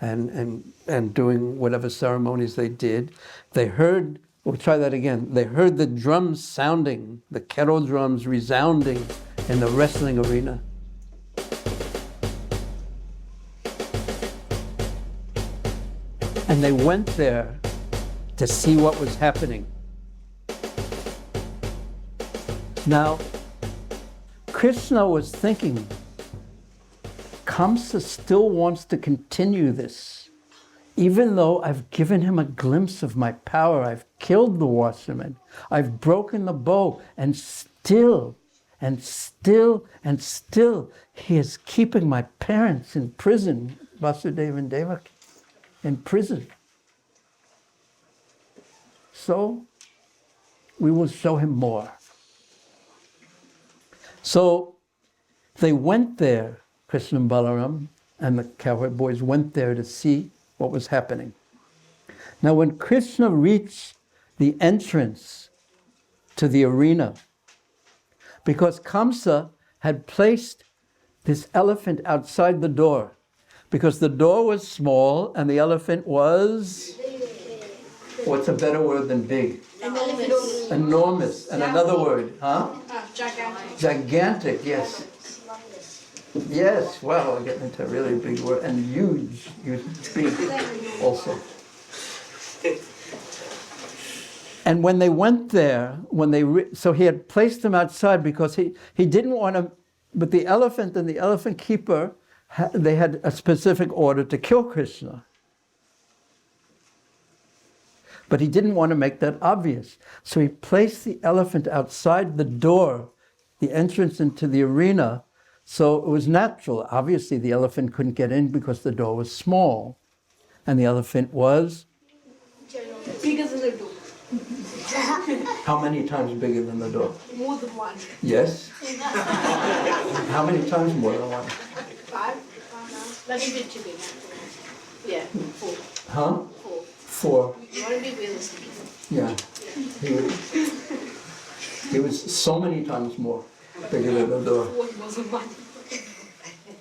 and doing whatever ceremonies they did, they heard, we'll try that again, they heard the drums sounding, the kettle drums resounding in the wrestling arena. And they went there to see what was happening. Now, Krishna was thinking, Kaṁsa still wants to continue this. Even though I've given him a glimpse of my power, I've killed the washerman, I've broken the bow, and still, he is keeping my parents in prison, Vasudeva and Devaki, in prison. So, we will show him more. So, they went there, Krishna and Balaram and the cowboy boys went there to see what was happening. Now, when Krishna reached the entrance to the arena, because Kaṁsa had placed this elephant outside the door, because the door was small and the elephant was, what's a better word than big? Enormous. Enormous. And another word, huh? Gigantic. Gigantic, yes. Yes, wow, we're getting into a really big word. And huge, big also. And when they went there, so he had placed them outside because he didn't want to, but the elephant and the elephant keeper, they had a specific order to kill Krishna. But he didn't want to make that obvious. So he placed the elephant outside the door, the entrance into the arena, so it was natural. Obviously the elephant couldn't get in because the door was small. And the elephant was? Bigger than the door. How many times bigger than the door? More than one. Yes? How many times more than one? 5? Maybe a bit too big. Yeah, 4. Huh? 4. 4. You want to be realistic. Yeah. He was so many times more bigger than the door. 4 wasn't one.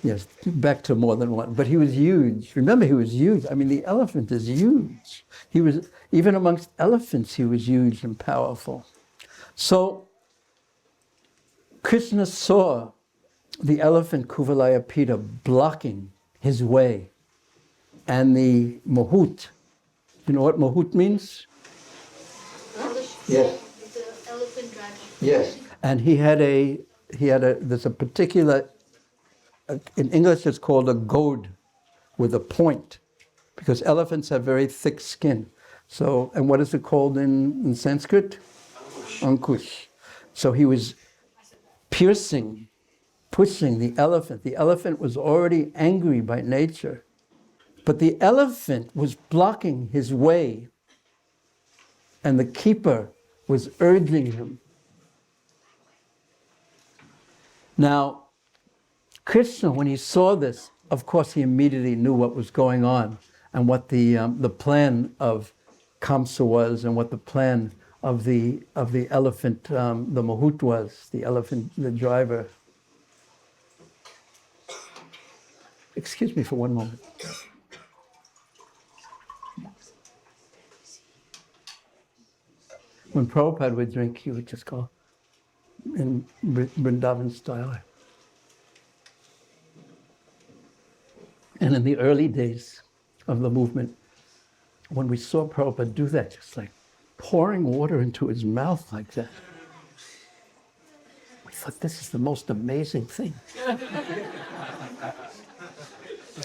Yes, back to more than one. But he was huge. Remember, he was huge. I mean, the elephant is huge. He was, even amongst elephants, he was huge and powerful. So, Krishna saw the elephant Kuvalayapita blocking his way. And the Mahut, you know what Mahut means? Yes. The elephant dragon. Yes. And there's a particular, in English it's called a goad with a point, because elephants have very thick skin. So, and what is it called in Sanskrit? Ankush. So he was pushing the elephant. The elephant was already angry by nature, but the elephant was blocking his way, and the keeper was urging him. Now, Krishna, when he saw this, of course, he immediately knew what was going on and what the plan of Kaṁsa was, and what the plan of the elephant, the Mahut was, the elephant, the driver. Excuse me for one moment. When Prabhupada would drink, he would just go in Vrindavan style. And in the early days of the movement, when we saw Prabhupada do that, just like pouring water into his mouth like that, we thought, this is the most amazing thing.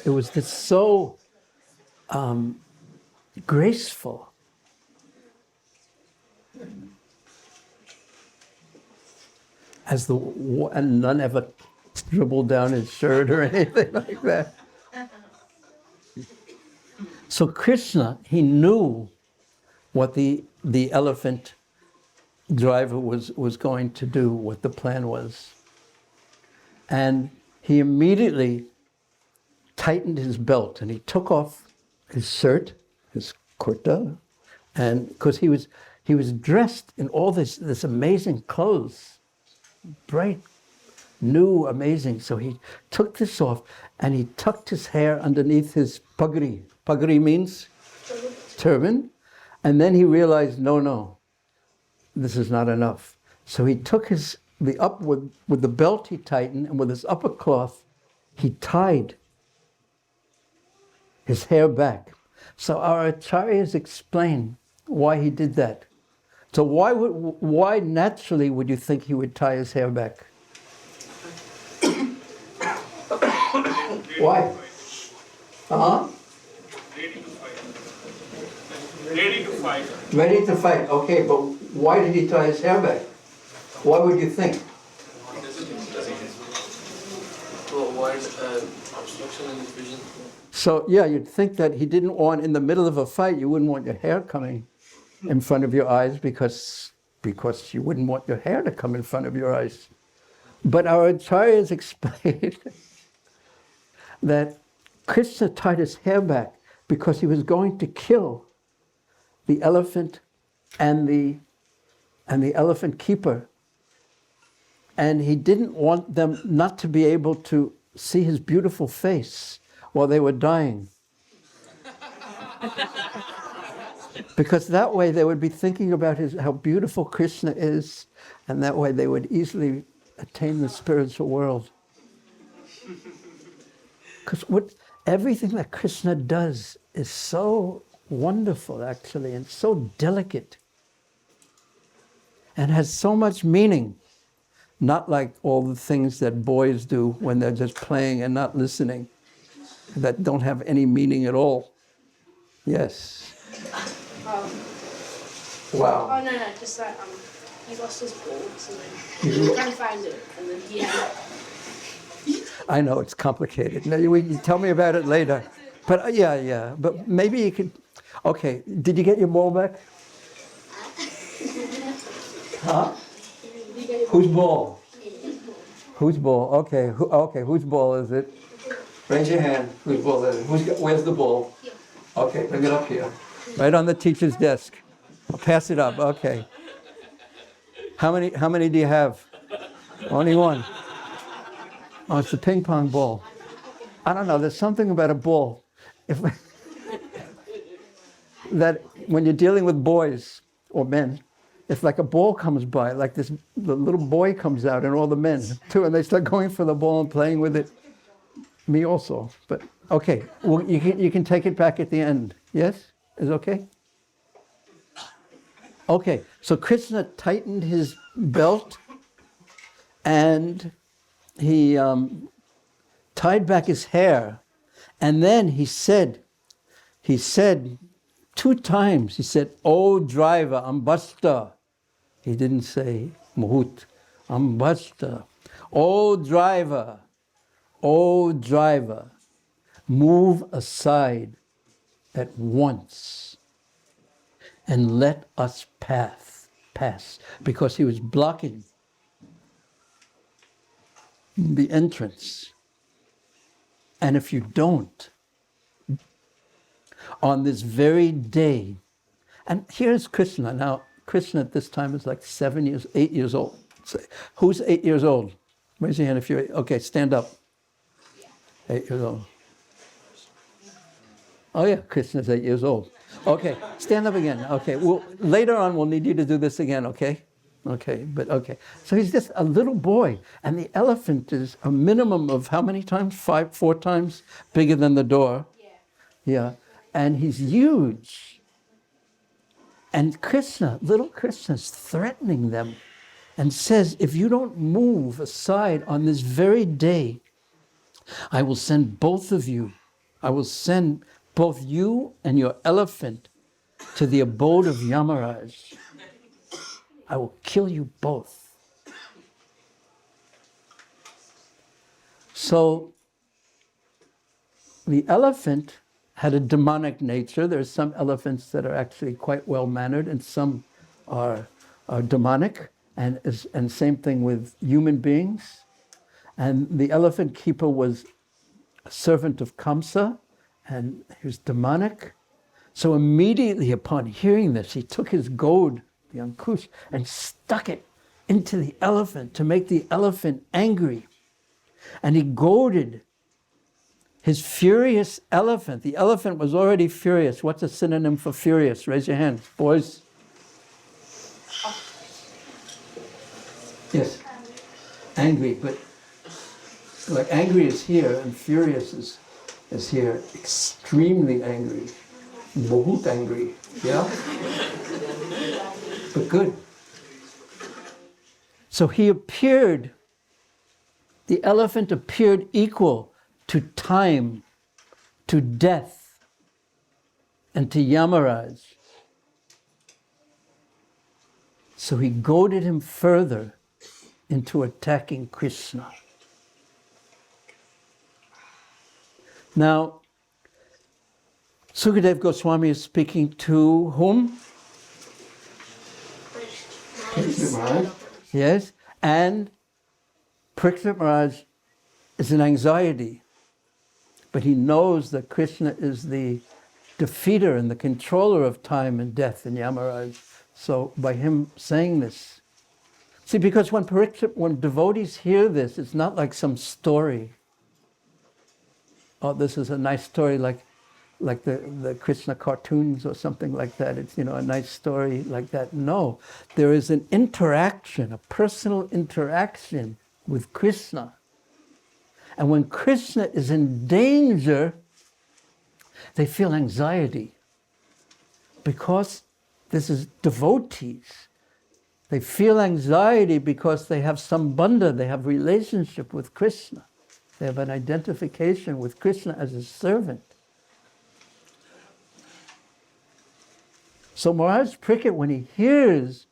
It was just so graceful. and none ever dribbled down his shirt or anything like that. So Krishna, he knew what the elephant driver was going to do, what the plan was. And he immediately tightened his belt and he took off his shirt, his kurta, and because he was dressed in all this amazing clothes, bright, new, amazing. So he took this off and he tucked his hair underneath his pagri. Pagri means turban. And then he realized, no, this is not enough. So he took with the belt he tightened, and with his upper cloth, he tied his hair back. So our acharyas explain why he did that. So why naturally would you think he would tie his hair back? Why? Ready to fight. Ready to fight. Okay, but why did he tie his hair back? What would you think? To avoid obstruction in his vision. So yeah, you'd think that he didn't want, in the middle of a fight, you wouldn't want your hair coming in front of your eyes because you wouldn't want your hair to come in front of your eyes. But our acharyas explained that Krishna tied his hair back because he was going to kill the elephant and the elephant keeper. And he didn't want them not to be able to see his beautiful face while they were dying. Because that way they would be thinking about how beautiful Krishna is, and that way they would easily attain the spiritual world. Because everything that Krishna does is so wonderful, actually, and so delicate, and has so much meaning. Not like all the things that boys do when they're just playing and not listening, that don't have any meaning at all. Yes. Wow. Oh no, just that he lost his ball, so then he was trying to find it, and then he had it. I know it's complicated. No, you tell me about it later. But yeah. But maybe you could. Okay. Did you get your ball back? Huh? Whose ball? Whose ball? Okay. Okay. Whose ball is it? Raise your hand. Whose ball is it? Where's the ball? Okay. Bring it up here. Right on the teacher's desk. I'll pass it up. Okay. How many do you have? Only one. Oh, it's a ping pong ball. I don't know. There's something about a ball. That when you're dealing with boys or men, if like a ball comes by, like the little boy comes out and all the men too, and they start going for the ball and playing with it. Me also. But okay. Well, you can take it back at the end. Yes? Is it okay? Okay. So Krishna tightened his belt and he tied back his hair, and then he said 2 times, he said, "Oh driver, ambasta." He didn't say Muhut, ambasta. Oh driver, move aside at once and let us pass, because he was blocking the entrance. And if you don't, on this very day, and here's Krishna. Now, Krishna at this time is like 8 years old. Who's 8 years old? Raise your hand if you're, okay, stand up. 8 years old. Oh yeah, Krishna's 8 years old. Okay, stand up again. Okay, well, later on we'll need you to do this again, okay? Okay, but okay. So he's just a little boy, and the elephant is a minimum of how many times? 4 times bigger than the door. Yeah, and he's huge. And little Krishna's threatening them and says, if you don't move aside on this very day, I will send both of you. I will send both you and your elephant to the abode of Yamaraj. I will kill you both. So the elephant had a demonic nature. There's some elephants that are actually quite well-mannered, and some are demonic, and same thing with human beings. And the elephant keeper was a servant of Kaṁsa, and he was demonic. So immediately upon hearing this, he took his goad, the ankush, and stuck it into the elephant to make the elephant angry. And he goaded his furious elephant. The elephant was already furious. What's a synonym for furious? Raise your hands, boys. Yes. Angry, but like angry is here and furious is here. Extremely angry. Bahut angry. Yeah? But good. So he appeared, the elephant appeared equal to time, to death, and to Yamaraj. So he goaded him further into attacking Krishna. Now, Sukadeva Goswami is speaking to whom? Parikshit Maharaj. Yes, and Parikshit Maharaj is in anxiety, but he knows that Krishna is the defeater and the controller of time and death in Yamaraj. So by him saying this, see, because when devotees hear this, it's not like some story. Oh, this is a nice story like the Krishna cartoons or something like that. It's, a nice story like that. No, there is an interaction, a personal interaction with Krishna. And when Krishna is in danger, they feel anxiety. Because this is devotees. They feel anxiety because they have sambandha, they have relationship with Krishna. They have an identification with Krishna as a servant. So Maharaj Parikshit, when he hears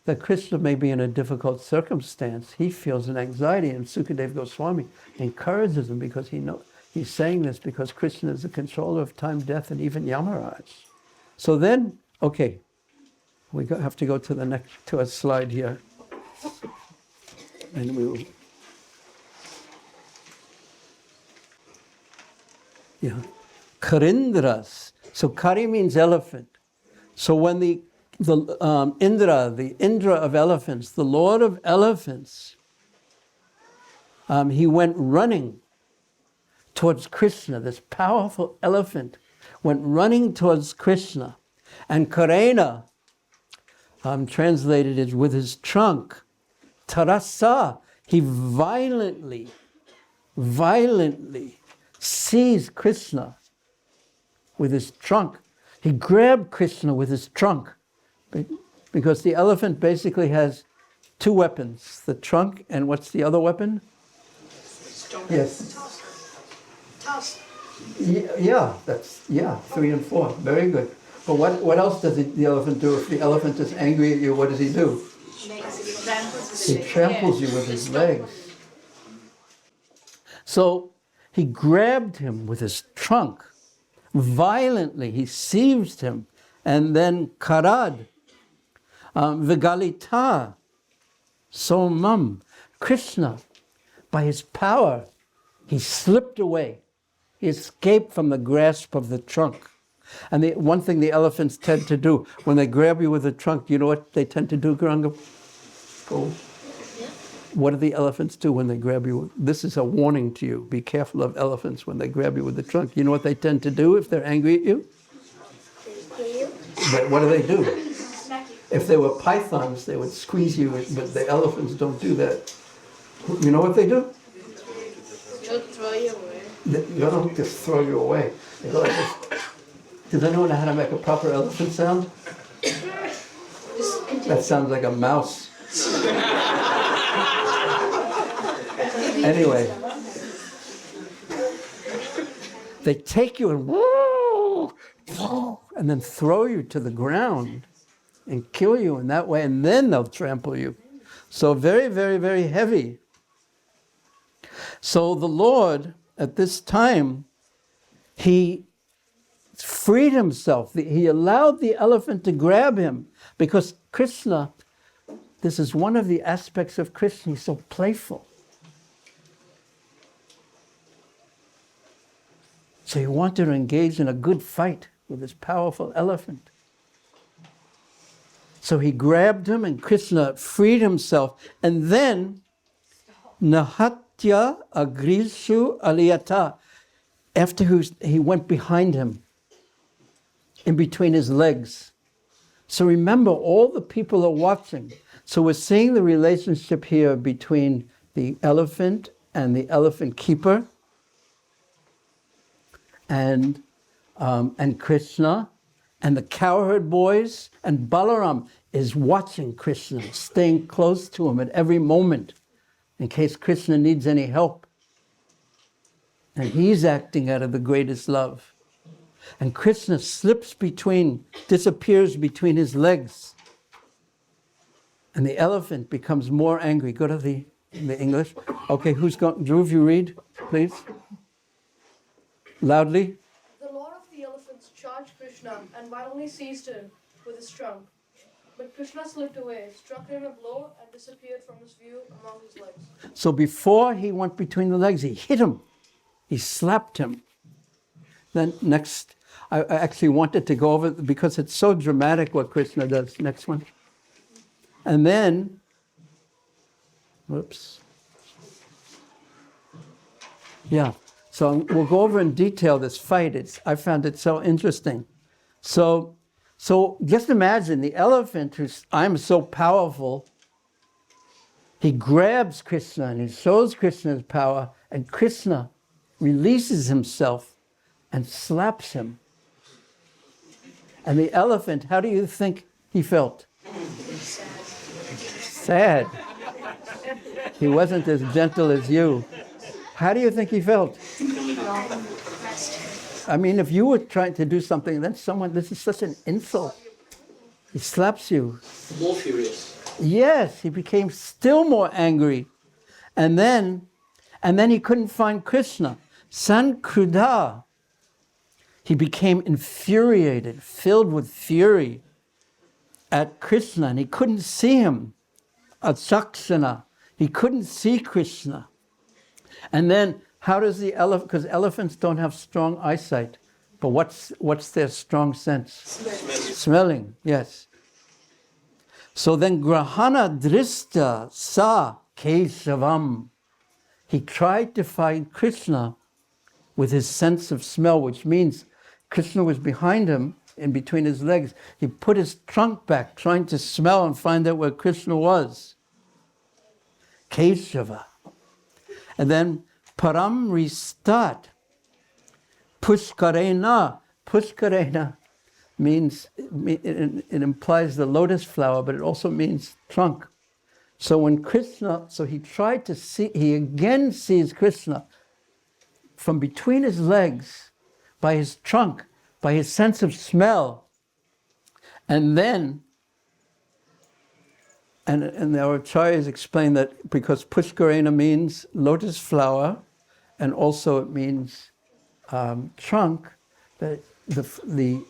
that Krishna may be in a difficult circumstance, he feels an anxiety, and Sukadeva Goswami encourages him because he's saying this because Krishna is the controller of time, death, and even Yamaraj. So then, okay, we have to go to a slide here, and we will. Yeah, Karindras. So Kari means elephant. So when the Indra of elephants, the Lord of elephants, he went running towards Krishna. This powerful elephant went running towards Krishna. And Karena, translated is with his trunk. Tarasa, he violently seized Krishna with his trunk. He grabbed Krishna with his trunk, because the elephant basically has two weapons, the trunk and what's the other weapon? Yes. Yeah, 3 and 4. Very good. But what else does the elephant do? If the elephant is angry at you, what does he do? He tramples you with his legs. So he grabbed him with his trunk. Violently, he seized him, and then karad, vigalita, somam, Krishna, by his power, he slipped away. He escaped from the grasp of the trunk. And the one thing the elephants tend to do, when they grab you with the trunk, you know what they tend to do, Guranga? Go. What do the elephants do when they grab you? This is a warning to you. Be careful of elephants when they grab you with the trunk. You know what they tend to do if they're angry at you? But what do they do? If they were pythons, they would squeeze you, but the elephants don't do that. You know what they do? They'll throw you away. They don't just throw you away. They go like this. Does anyone know how to make a proper elephant sound? That sounds like a mouse. Anyway, they take you and then throw you to the ground and kill you in that way, and then they'll trample you. So very, very, very heavy. So the Lord, at this time, he freed himself. He allowed the elephant to grab him because Krishna, this is one of the aspects of Krishna, he's so playful. So he wanted to engage in a good fight with this powerful elephant. So he grabbed him and Krishna freed himself. And then, Nahatya agrishu aliyata, after he went behind him, in between his legs. So remember, all the people are watching. So we're seeing the relationship here between the elephant and the elephant keeper, and Krishna, and the cowherd boys, and Balaram is watching Krishna, staying close to him at every moment, in case Krishna needs any help. And he's acting out of the greatest love. And Krishna disappears between his legs. And the elephant becomes more angry. Go to the English. Okay, who's going? Dhruv, you read, please. Loudly. The lord of the elephants charged Krishna and violently seized him with his trunk. But Krishna slipped away, struck him a blow, and disappeared from his view among his legs. So before he went between the legs, he hit him. He slapped him. Then next, I actually wanted to go over, because it's so dramatic what Krishna does. Next one. And then, whoops. Yeah. So we'll go over in detail this fight. I found it so interesting. So just imagine the elephant who's, I'm so powerful, he grabs Krishna and he shows Krishna's power, and Krishna releases himself and slaps him. And the elephant, how do you think he felt? Sad. He wasn't as gentle as you. How do you think he felt? I mean, if you were trying to do something, then this is such an insult. He slaps you. More furious. Yes, he became still more angry. And then he couldn't find Krishna. Sankruddha. He became infuriated, filled with fury at Krishna, and he couldn't see him. Achakshana. He couldn't see Krishna. And then, how does the elephant, because elephants don't have strong eyesight, but what's their strong sense? Smelling, yes. So then, Grahana Drista Sa Keshavam. He tried to find Krishna with his sense of smell, which means Krishna was behind him, in between his legs. He put his trunk back, trying to smell and find out where Krishna was. Keshava. And then Param Ristat. Pushkarena. Pushkarena means, it implies the lotus flower, but it also means trunk. So when Krishna, he tried to see, he again sees Krishna from between his legs, by his trunk, by his sense of smell. And then, and our acharyas explain that because Pushkarena means lotus flower, and also it means trunk, that the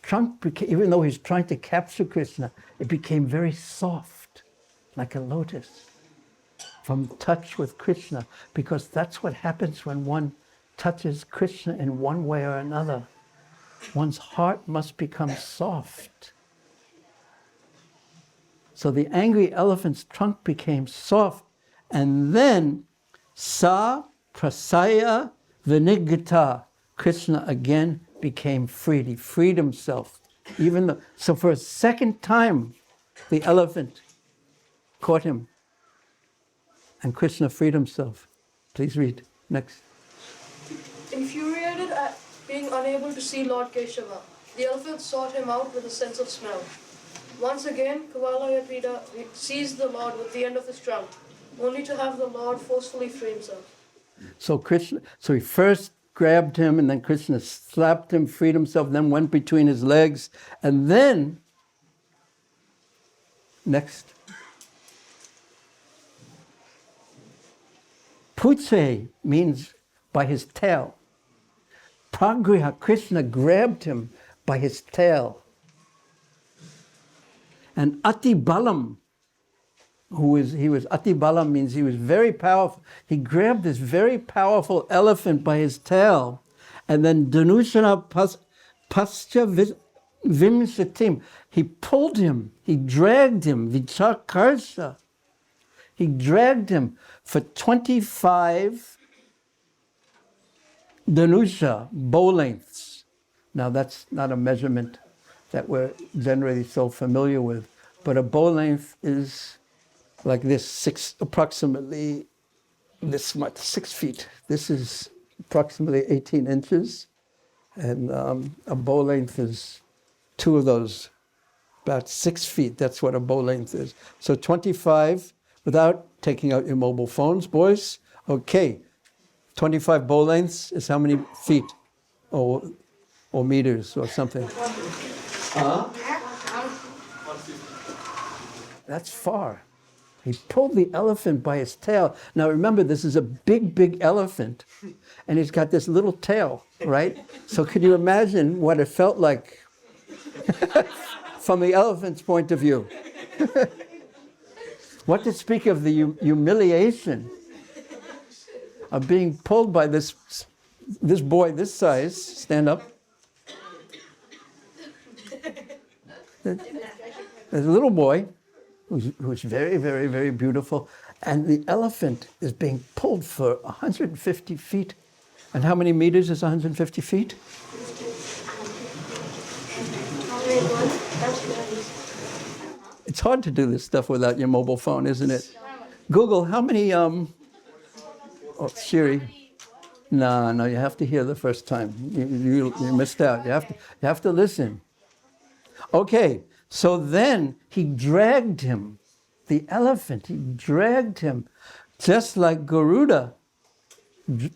trunk became, even though he's trying to capture Krishna, it became very soft, like a lotus, from touch with Krishna, because that's what happens when one touches Krishna in one way or another. One's heart must become soft. So the angry elephant's trunk became soft, and then Sa Prasaya Vinigata, Krishna again became freed. He freed himself. So for a second time, the elephant caught him, and Krishna freed himself. Please read. Next. Infuriated at being unable to see Lord Keshava, the elephant sought him out with a sense of smell. Once again, Kavalayapida seized the Lord with the end of his trunk, only to have the Lord forcefully free himself. So he first grabbed him, and then Krishna slapped him, freed himself, then went between his legs, and then, next. Putse means by his tail. Pragriha, Krishna grabbed him by his tail. And Ati Balam, Ati Balam means he was very powerful. He grabbed this very powerful elephant by his tail, and then Dhanushana Pascha Vimsatim, he pulled him, he dragged him, Vichakarsa. He dragged him for 25 Dhanusha, bow lengths. Now that's not a measurement that we're generally so familiar with, but a bow length is like this, approximately this much, 6 feet. This is approximately 18 inches, and a bow length is 2 of those, about 6 feet. That's what a bow length is. So 25, without taking out your mobile phones, boys. Okay, 25 bow lengths is how many feet or meters or something? That's far. He pulled the elephant by his tail. Now remember, this is a big, big elephant, and he's got this little tail, right? So could you imagine what it felt like from the elephant's point of view? What to speak of the humiliation of being pulled by this boy this size. Stand up. There's a little boy who's very, very, very beautiful, and the elephant is being pulled for 150 feet. And how many meters is 150 feet? It's hard to do this stuff without your mobile phone, isn't it? Google, how many, Siri. No, you have to hear the first time. You missed out. You have to listen. Okay, so then he dragged him, the elephant, he dragged him, just like Garuda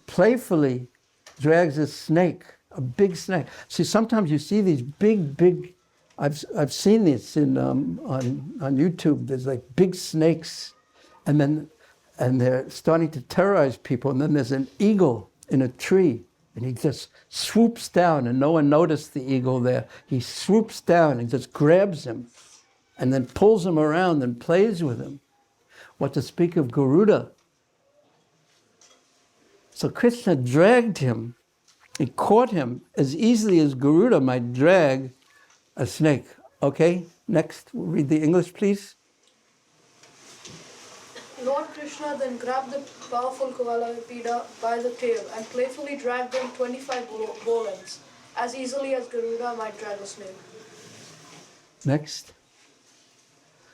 playfully drags a snake, a big snake. See, sometimes you see these big, I've seen this on YouTube. There's like big snakes, and they're starting to terrorize people. And then there's an eagle in a tree, and he just swoops down, and no one noticed the eagle there. He swoops down and just grabs him, and then pulls him around and plays with him. What to speak of Garuda? So Krishna dragged him. He caught him as easily as Garuda might drag a snake. Okay, next, read the English, please. Lord Krishna then grabbed the powerful Kavalapida by the tail and playfully dragged him 25 bow lengths, as easily as Garuda might drag a snake. Next.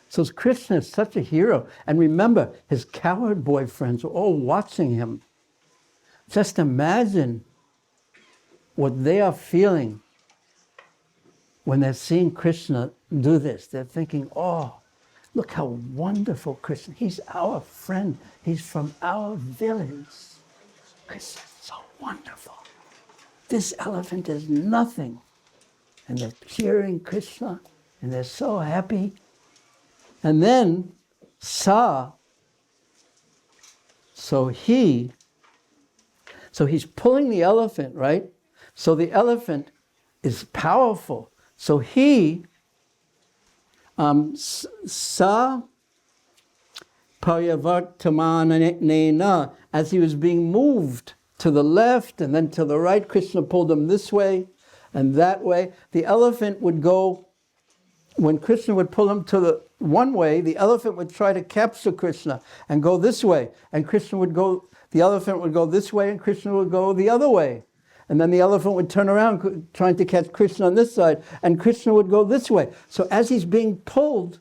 So Krishna is such a hero. And remember, his cowherd boyfriends are all watching him. Just imagine what they are feeling when they're seeing Krishna do this. They're thinking, oh, look how wonderful Krishna. He's our friend. He's from our village. Krishna's so wonderful. This elephant is nothing. And they're cheering Krishna, and they're so happy. And then Sa, so he's pulling the elephant, right? So the elephant is powerful. So Sa Paryavartamanena, as he was being moved to the left and then to the right, Krishna pulled him this way and that way. The elephant would go, when Krishna would pull him to the one way, the elephant would try to capture Krishna and go this way. And the elephant would go this way and Krishna would go the other way. And then the elephant would turn around trying to catch Krishna on this side, and Krishna would go this way. So as he's being pulled,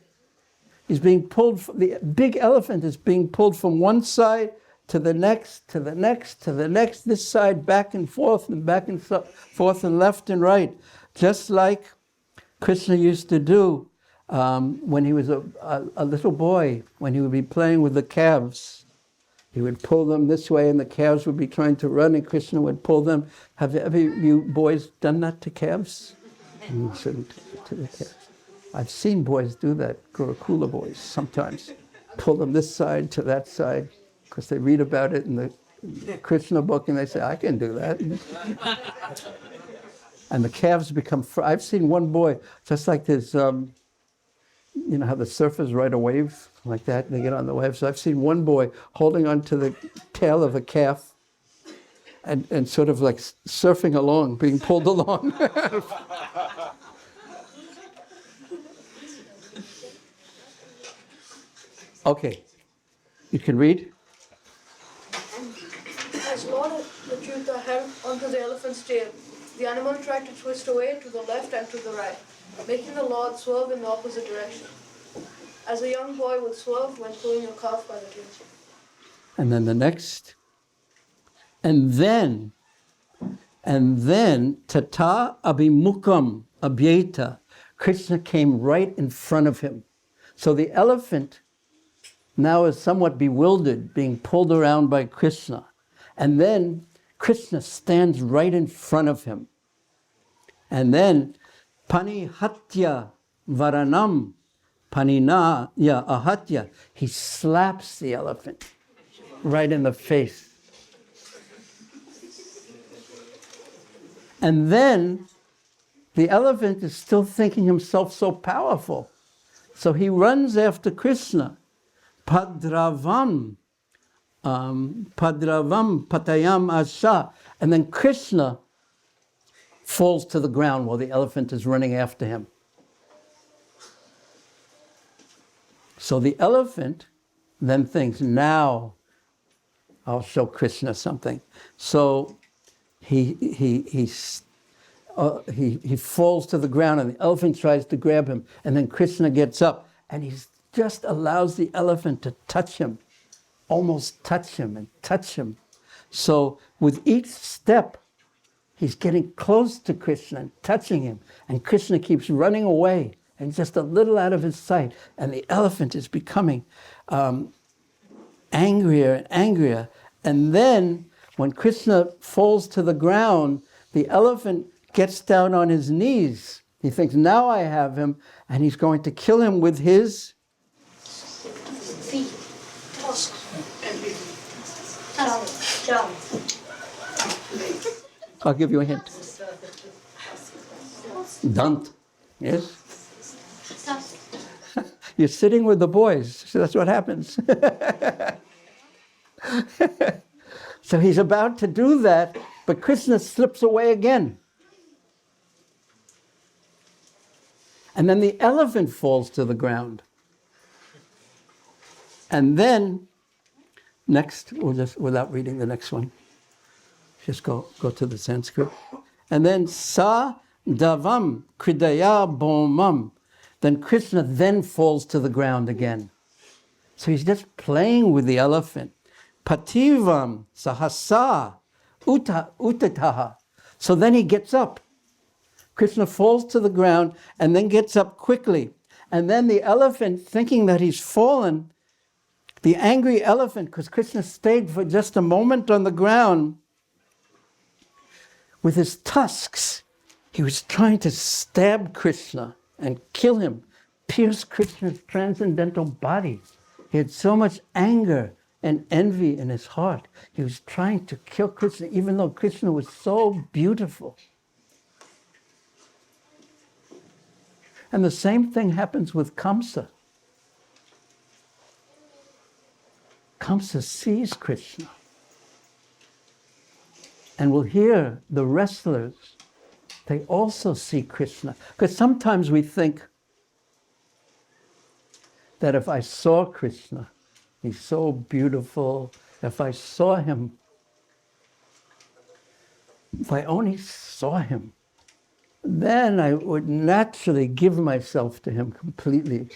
the big elephant is being pulled from one side to the next, to the next, to the next, this side, back and forth and forth and left and right. Just like Krishna used to do when he was a little boy, when he would be playing with the calves. He would pull them this way and the calves would be trying to run and Krishna would pull them. Have you boys done that to calves? You shouldn't to the calves. I've seen boys do that, Gurukula boys sometimes. Pull them this side to that side because they read about it in the Krishna book and they say, I can do that. And the calves become, I've seen one boy, just like this, you know how the surfers ride a wave like that and they get on the wave. So I've seen one boy holding onto the tail of a calf and sort of like surfing along, being pulled along. Okay, you can read. As Lord Acharya held onto the elephant's tail, the animal tried to twist away to the left and to the right, making the Lord swerve in the opposite direction, as a young boy would swerve when pulling a calf by the tail. And then the next. And then, tata abhimukam abhyeta, Krishna came right in front of him. So the elephant now is somewhat bewildered, being pulled around by Krishna. And then Krishna stands right in front of him. And then, panihatya varanam, panina ya ahatya, he slaps the elephant right in the face. And then the elephant is still thinking himself so powerful. So he runs after Krishna. Padravam patayam asha. And then Krishna falls to the ground while the elephant is running after him. So the elephant then thinks, now I'll show Krishna something. So he falls to the ground and the elephant tries to grab him. And then Krishna gets up and he just allows the elephant to touch him, almost touch him and touch him. So with each step, he's getting close to Krishna and touching him. And Krishna keeps running away and just a little out of his sight. And the elephant is becoming angrier and angrier. And then when Krishna falls to the ground, the elephant gets down on his knees. He thinks, now I have him, and he's going to kill him with his feet, tusks, I'll give you a hint. Dant. Yes? You're sitting with the boys, so that's what happens. So he's about to do that, but Krishna slips away again. And then the elephant falls to the ground. And then, next, we'll just, without reading the next one, just go to the Sanskrit. And then, sa davam kridaya bomam. Then Krishna then falls to the ground again. So he's just playing with the elephant. Pativam sahasa utataha. So then he gets up. Krishna falls to the ground and then gets up quickly. And then the elephant, thinking that he's fallen, the angry elephant, because Krishna stayed for just a moment on the ground, with his tusks, he was trying to stab Krishna and kill him, pierce Krishna's transcendental body. He had so much anger and envy in his heart. He was trying to kill Krishna, even though Krishna was so beautiful. And the same thing happens with Kaṁsa. Kaṁsa sees Krishna. And we'll hear the wrestlers, they also see Krishna. Because sometimes we think that if I saw Krishna, he's so beautiful, if I saw him, if I only saw him, then I would naturally give myself to him completely.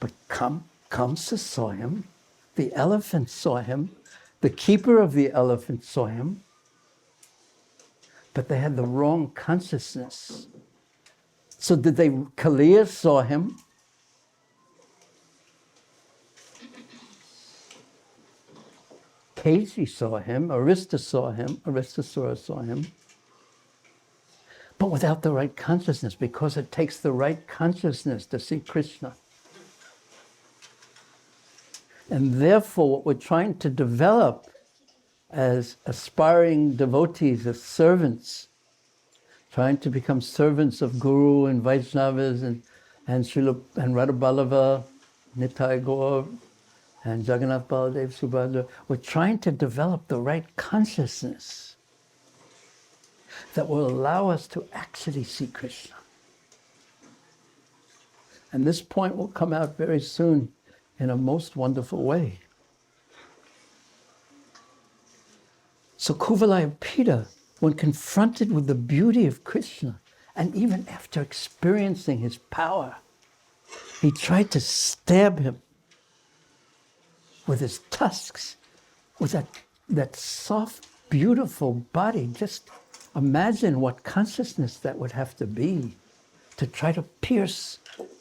But Kaṁsa saw him, the elephant saw him, the keeper of the elephant saw him, but they had the wrong consciousness. So did they, Kaliya saw him, Casey saw him, Aristasura saw him, but without the right consciousness, because it takes the right consciousness to see Krishna. And therefore, what we're trying to develop as aspiring devotees, as servants, trying to become servants of Guru and Vaishnavas and Radha Ballava, Nitai Gaur, and Jagannath Baladev Subhadra. We're trying to develop the right consciousness that will allow us to actually see Krishna. And this point will come out very soon in a most wonderful way. So Kuvalayapita, when confronted with the beauty of Krishna, and even after experiencing his power, he tried to stab him with his tusks, with that soft, beautiful body. Just imagine what consciousness that would have to be to try to pierce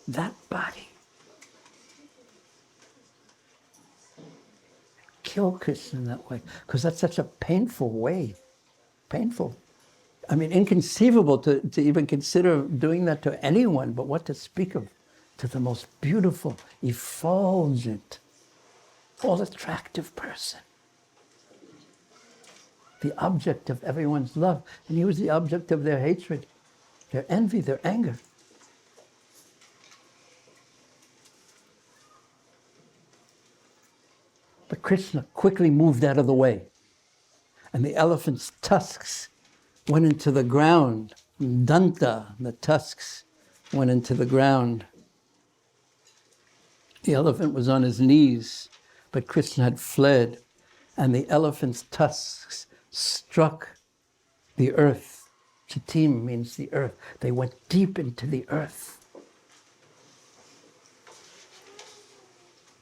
that body. Kill Krishna in that way, because that's such a painful way. Painful. I mean, inconceivable to even consider doing that to anyone, but what to speak of to the most beautiful, effulgent, all-attractive person. The object of everyone's love. And he was the object of their hatred, their envy, their anger. But Krishna quickly moved out of the way. And the elephant's tusks went into the ground. Danta, the tusks, went into the ground. The elephant was on his knees, but Krishna had fled, and the elephant's tusks struck the earth. Chitim means the earth. They went deep into the earth.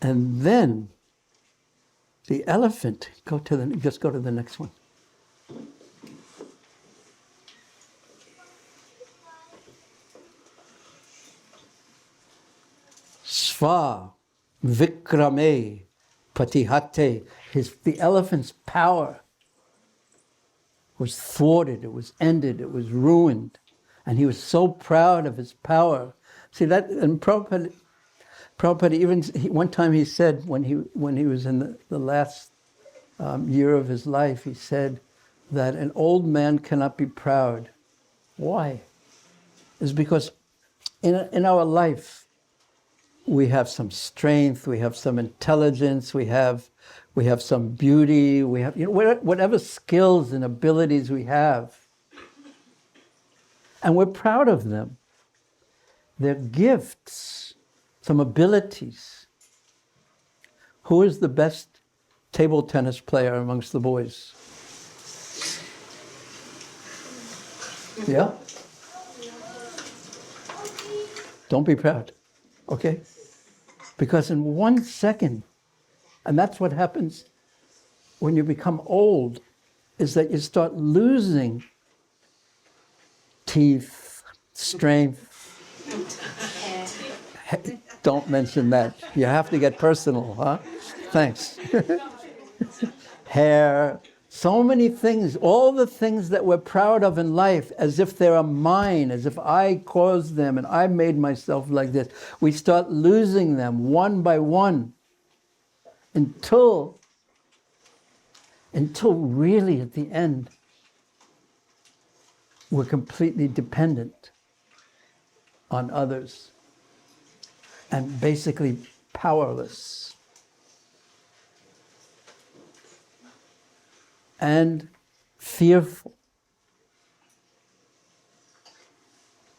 And then the elephant, just go to the next one. Sva Vikrame Patihate, the elephant's power was thwarted, it was ended, it was ruined. And he was so proud of his power. See that, and Prabhupada one time he said, when he was in the last year of his life, he said that an old man cannot be proud. Why? It's because in our life, we have some strength, we have some intelligence, we have some beauty, we have whatever skills and abilities we have. And we're proud of them. They're gifts, some abilities. Who is the best table tennis player amongst the boys? Yeah? Don't be proud, okay? Because in 1 second, and that's what happens when you become old, is that you start losing teeth, strength. Don't mention that. You have to get personal, huh? Thanks. Hair, so many things, all the things that we're proud of in life, as if they're mine, as if I caused them and I made myself like this. We start losing them one by one until really at the end, we're completely dependent on others and basically powerless and fearful.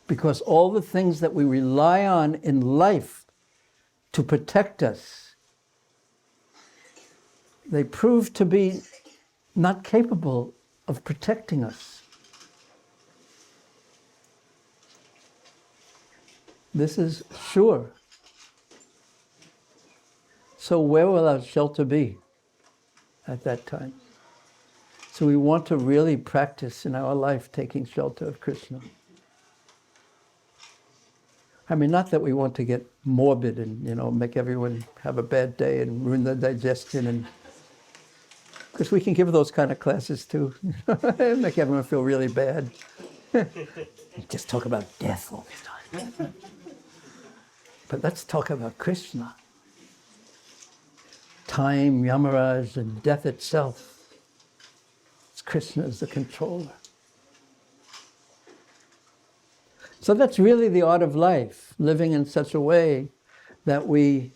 Because all the things that we rely on in life to protect us, they prove to be not capable of protecting us. This is sure. So where will our shelter be at that time? So we want to really practice in our life taking shelter of Krishna. I mean, not that we want to get morbid and, make everyone have a bad day and ruin their digestion, because we can give those kind of classes too. Make everyone feel really bad. Just talk about death all the time. But let's talk about Krishna. Time, Yamaraj, and death itself. Krishna is the controller. So that's really the art of life, living in such a way that we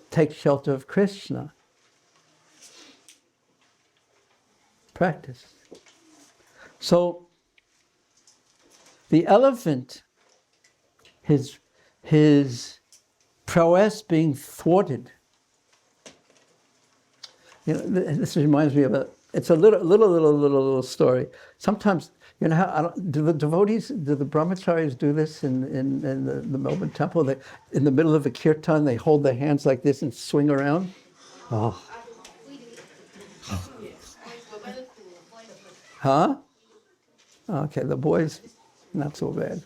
take shelter of Krishna. Practice. So the elephant, his prowess being thwarted. You know, this reminds me of it's a little story. Sometimes, you know, how do the devotees, do the brahmacharis do this in the Melbourne temple? They, in the middle of a kirtan, they hold their hands like this and swing around. Oh. Huh? Okay, the boys, not so bad.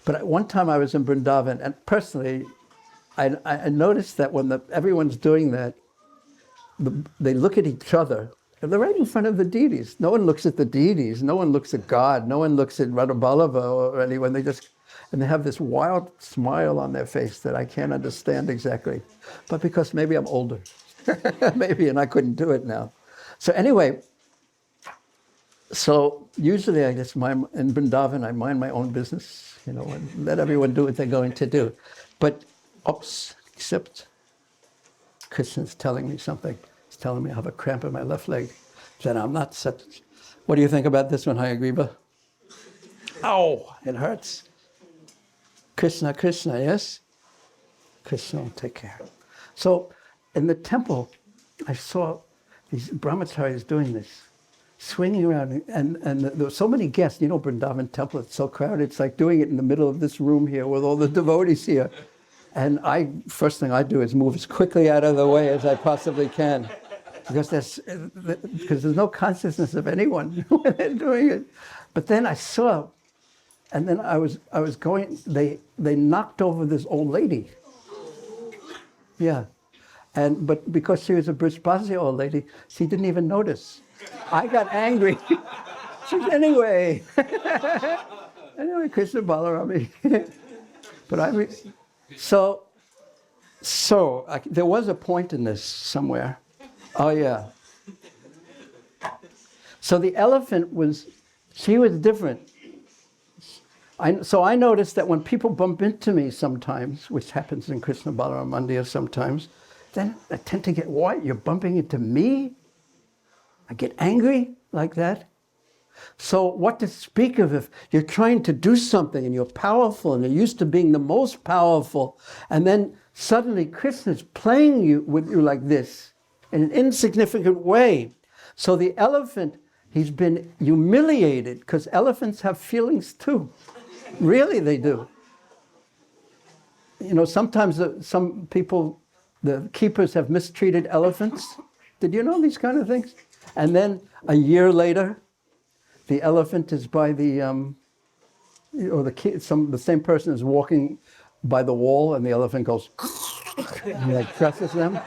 But one time I was in Vrindavan, and personally, I noticed that when everyone's doing that, they look at each other, and they're right in front of the deities. No one looks at the deities, no one looks at God, no one looks at Radha Ballava or anyone. And they have this wild smile on their face that I can't understand exactly. But because maybe I'm older, maybe, and I couldn't do it now. So anyway, so usually I guess in Vrindavan I mind my own business, you know, and let everyone do what they're going to do. But except Krishna's telling me something. He's telling me I have a cramp in my left leg. Then I'm not such. What do you think about this one, Hayagriva? Ow, it hurts. Krishna, Krishna, yes? Krishna will take care. So in the temple, I saw these brahmacharis doing this, swinging around, and there were so many guests. You know, Vrindavan temple, it's so crowded. It's like doing it in the middle of this room here with all the devotees here. And first thing I do is move as quickly out of the way as I possibly can, because there's no consciousness of anyone when they're doing it. But then I saw, and then I was going. They knocked over this old lady. Yeah, but because she was a Brijbasi old lady, she didn't even notice. I got angry. Anyway, Krishna Balarami. But there was a point in this somewhere. Oh yeah. So the elephant she was different. So I noticed that when people bump into me sometimes, which happens in Krishna Balaram Mandir sometimes, then I tend to get, what? You're bumping into me? I get angry like that. So what to speak of if you're trying to do something and you're powerful and you're used to being the most powerful, and then suddenly Krishna's playing with you like this in an insignificant way. So the elephant, he's been humiliated, because elephants have feelings too. Really, they do. You know, sometimes some people, the keepers have mistreated elephants. Did you know these kind of things? And then a year later, the elephant is by the same person is walking by the wall, and the elephant goes and like presses them.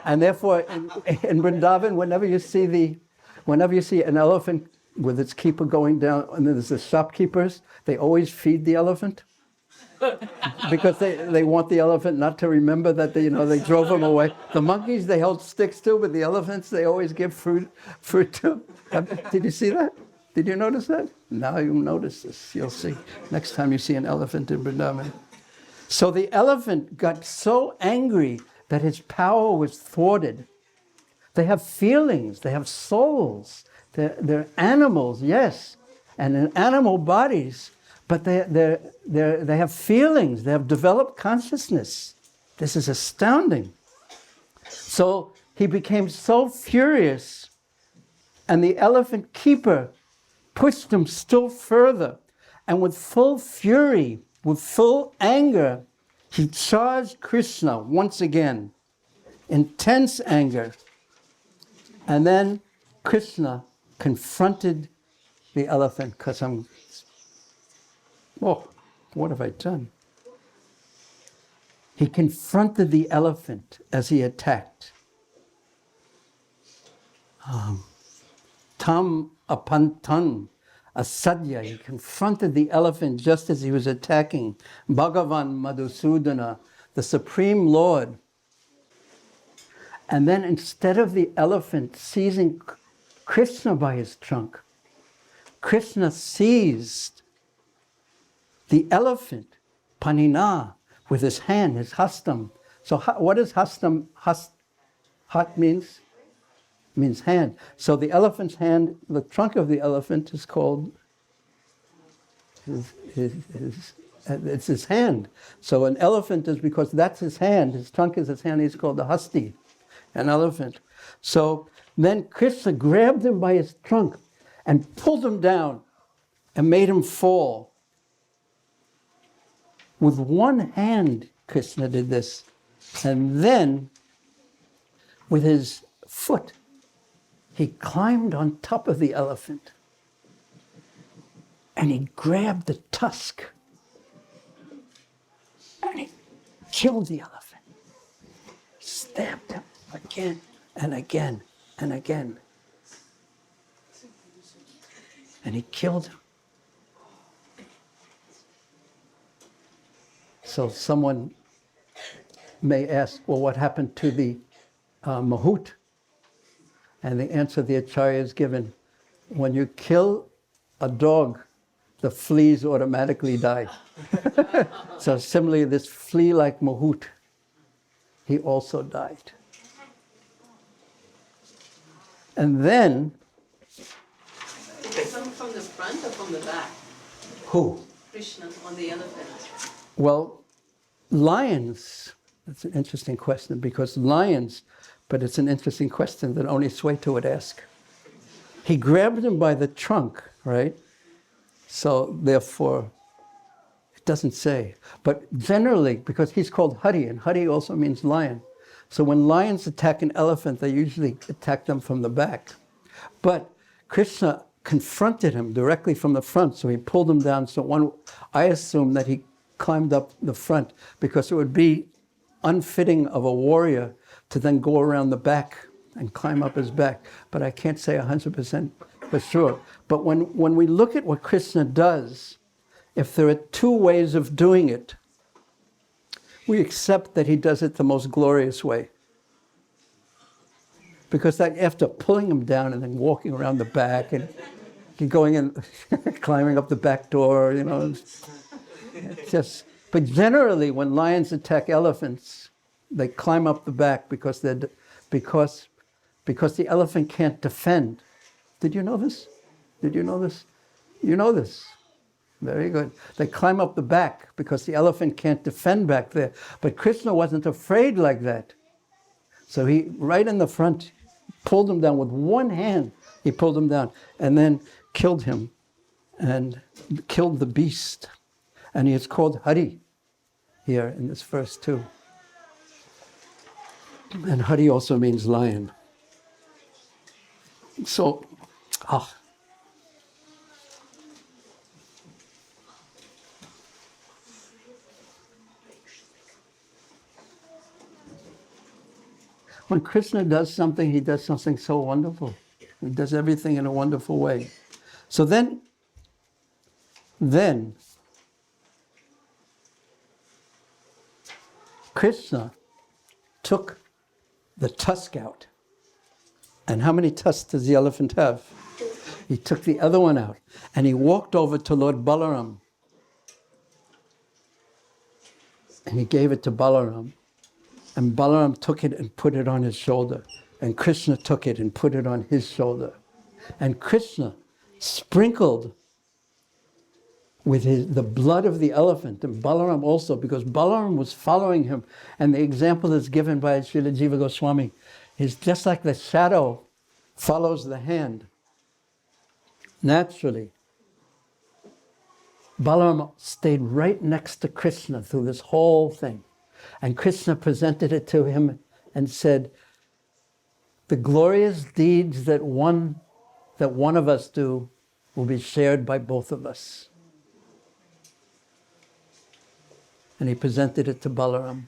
And therefore, in Vrindavan, whenever you see an elephant with its keeper going down, and then there's the shopkeepers, they always feed the elephant, because they want the elephant not to remember that they drove him away. The monkeys they hold sticks to, but the elephants they always give fruit to. Did you see that? Did you notice that? Now you'll notice this. You'll see next time you see an elephant in Vrindavan. So the elephant got so angry that his power was thwarted. They have feelings. They have souls. They're animals, yes, and in animal bodies, but they have feelings. They have developed consciousness. This is astounding. So he became so furious, and the elephant keeper pushed him still further, and with full fury, with full anger, he charged Krishna once again, intense anger. And then Krishna confronted the elephant, because what have I done? He confronted the elephant as he attacked. Tam apantan asadya. He confronted the elephant just as he was attacking Bhagavan Madhusudana, the Supreme Lord. And then instead of the elephant seizing Krishna by his trunk. Krishna seized the elephant, panina, with his hand, his hastam. So what does hastam, hat means? Means hand. So the elephant's hand, the trunk of the elephant is called it's his hand. So an elephant is because that's his hand, his trunk is his hand, he's called the hasti, an elephant. So then Krishna grabbed him by his trunk and pulled him down and made him fall. With one hand, Krishna did this. And then, with his foot, he climbed on top of the elephant. And he grabbed the tusk. And he killed the elephant. Stabbed him again and again and again. And he killed him. So someone may ask, well, what happened to the mahout? And the answer the Acharya is given, when you kill a dog, the fleas automatically die. So similarly, this flea-like mahout, he also died. And then... Did it come from the front or from the back? Who? Krishna on the elephant. Well, lions, that's an interesting question, because lions, but it's an interesting question that only Sweta would ask. He grabbed him by the trunk, right? So therefore, it doesn't say. But generally, because he's called Hare, and Hare also means lion. So when lions attack an elephant, they usually attack them from the back. But Krishna confronted him directly from the front, so he pulled him down. So I assume that he climbed up the front, because it would be unfitting of a warrior to then go around the back and climb up his back. But I can't say 100% for sure. But when we look at what Krishna does, if there are two ways of doing it, we accept that he does it the most glorious way. Because that after pulling him down and then walking around the back and going and climbing up the back door, it's just. But generally, when lions attack elephants, they climb up the back because the elephant can't defend. Did you know this? Did you know this? You know this. Very good. They climb up the back because the elephant can't defend back there. But Krishna wasn't afraid like that. So he, right in the front, pulled him down with one hand. He pulled him down and then killed him and killed the beast. And he is called Hare here in this verse too. And Hare also means lion. So, when Krishna does something, he does something so wonderful. He does everything in a wonderful way. So then Krishna took the tusk out. And how many tusks does the elephant have? He took the other one out. And he walked over to Lord Balaram. And he gave it to Balaram. And Balaram took it and put it on his shoulder. And Krishna took it and put it on his shoulder. And Krishna sprinkled with the blood of the elephant, and Balaram also, because Balaram was following him. And the example is given by Srila Jiva Goswami. Is just like the shadow follows the hand. Naturally, Balaram stayed right next to Krishna through this whole thing. And Krishna presented it to him and said, the glorious deeds that one of us do will be shared by both of us. And he presented it to Balaram.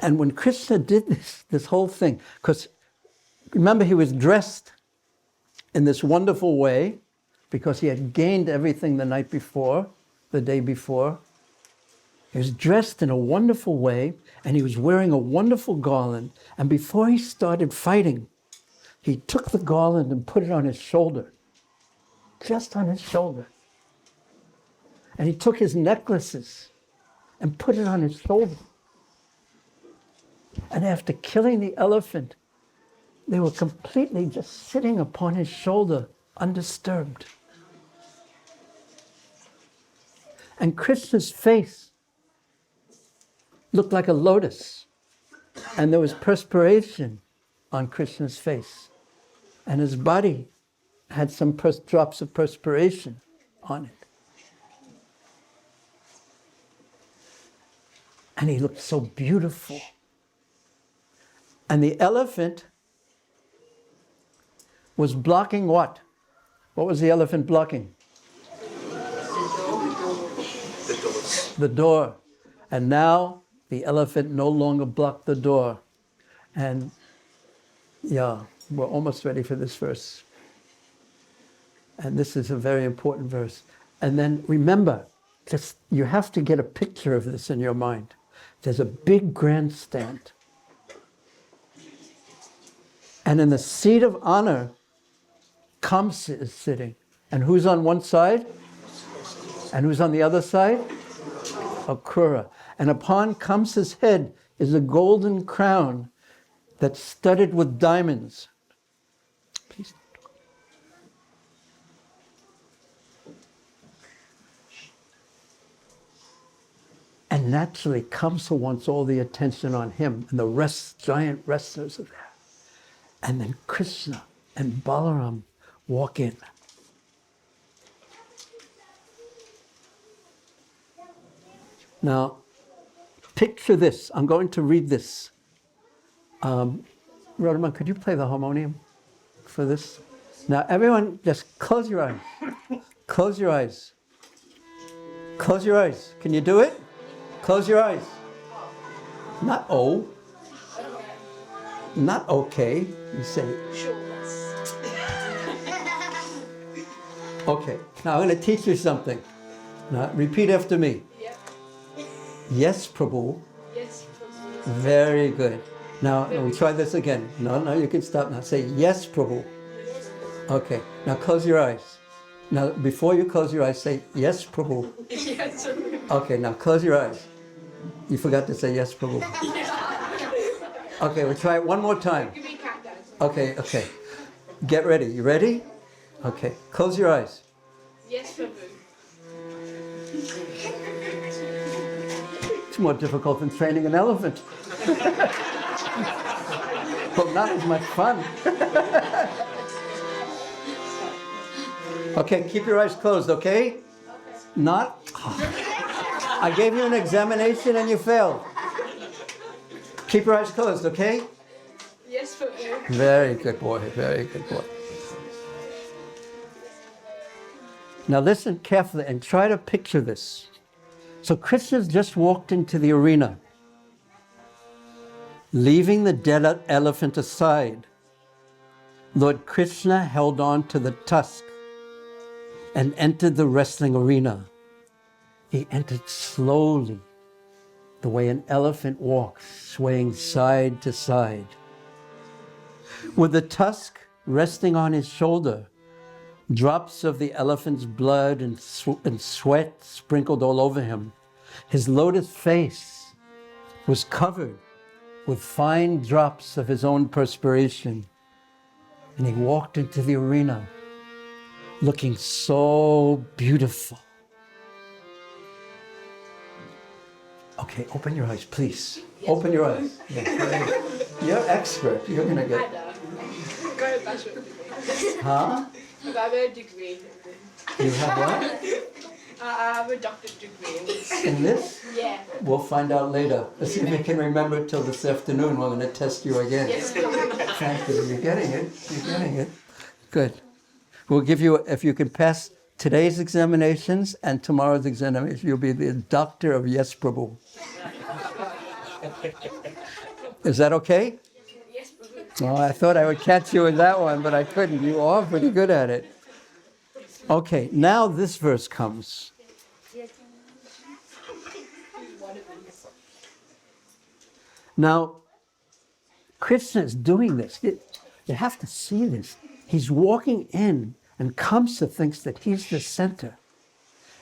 And when Krishna did this whole thing, because remember he was dressed in this wonderful way because he had gained everything the night before, the day before. He was dressed in a wonderful way and he was wearing a wonderful garland. And before he started fighting, he took the garland and put it on his shoulder, just on his shoulder. And he took his necklaces and put it on his shoulder. And after killing the elephant, they were completely just sitting upon his shoulder, undisturbed. And Krishna's face looked like a lotus. And there was perspiration on Krishna's face. And his body had some drops of perspiration on it. And he looked so beautiful. And the elephant was blocking what? What was the elephant blocking? The door. And now the elephant no longer blocked the door. And yeah, we're almost ready for this verse. And this is a very important verse. And then remember, just you have to get a picture of this in your mind. There's a big grandstand. And in the seat of honor, Kaṁsa is sitting. And who's on one side? And who's on the other side? Akrura. And upon Kaṁsa's head is a golden crown that's studded with diamonds. Please. And naturally, Kaṁsa wants all the attention on him, and the giant wrestlers are there. And then Krishna and Balaram walk in. Now, picture this. I'm going to read this. Rodman, could you play the harmonium for this? Now, everyone, just close your eyes. Close your eyes. Close your eyes. Can you do it? Close your eyes. Not O. Not okay. You say. Okay. Now I'm going to teach you something. Now repeat after me. Yes, Prabhu. Yes, Prabhu. Very good. Now we'll try this again. No, you can stop now. Say yes, Prabhu. Okay. Now close your eyes. Now before you close your eyes, say yes, Prabhu. Yes, Prabhu. Okay. Now close your eyes. You forgot to say yes, Prabhu. Okay. We'll try it one more time. Give me a countdown. Okay. Get ready. You ready? Okay. Close your eyes. Yes, Prabhu. It's more difficult than training an elephant. But not as much fun. Okay, keep your eyes closed, okay? Not? I gave you an examination and you failed. Keep your eyes closed, okay? Yes, Prabhu. Very good boy, very good boy. Now listen carefully and try to picture this. So Krishna's just walked into the arena, leaving the dead elephant aside. Lord Krishna held on to the tusk and entered the wrestling arena. He entered slowly, the way an elephant walks, swaying side to side. With the tusk resting on his shoulder, drops of the elephant's blood and sweat sprinkled all over him. His lotus face was covered with fine drops of his own perspiration. And he walked into the arena looking so beautiful. Okay, open your eyes, please. Yes. Open your eyes. Yes, you're expert. You're going to get... I know. Go to bachelor degree. Huh? I have a degree. You have what? I have a doctorate degree in this. In this? Yeah. We'll find out later. Let's see if you can remember it till this afternoon. We're going to test you again. Yes. Thank you. You're getting it. You're getting it. Good. We'll give you, if you can pass today's examinations and tomorrow's examination, you'll be the doctor of Yes Prabhu. Is that okay? Yes, Prabhu. Oh, I thought I would catch you in that one, but I couldn't. You are pretty good at it. Okay, now this verse comes. Now, Krishna is doing this. You have to see this. He's walking in, and Kaṁsa thinks that he's the center.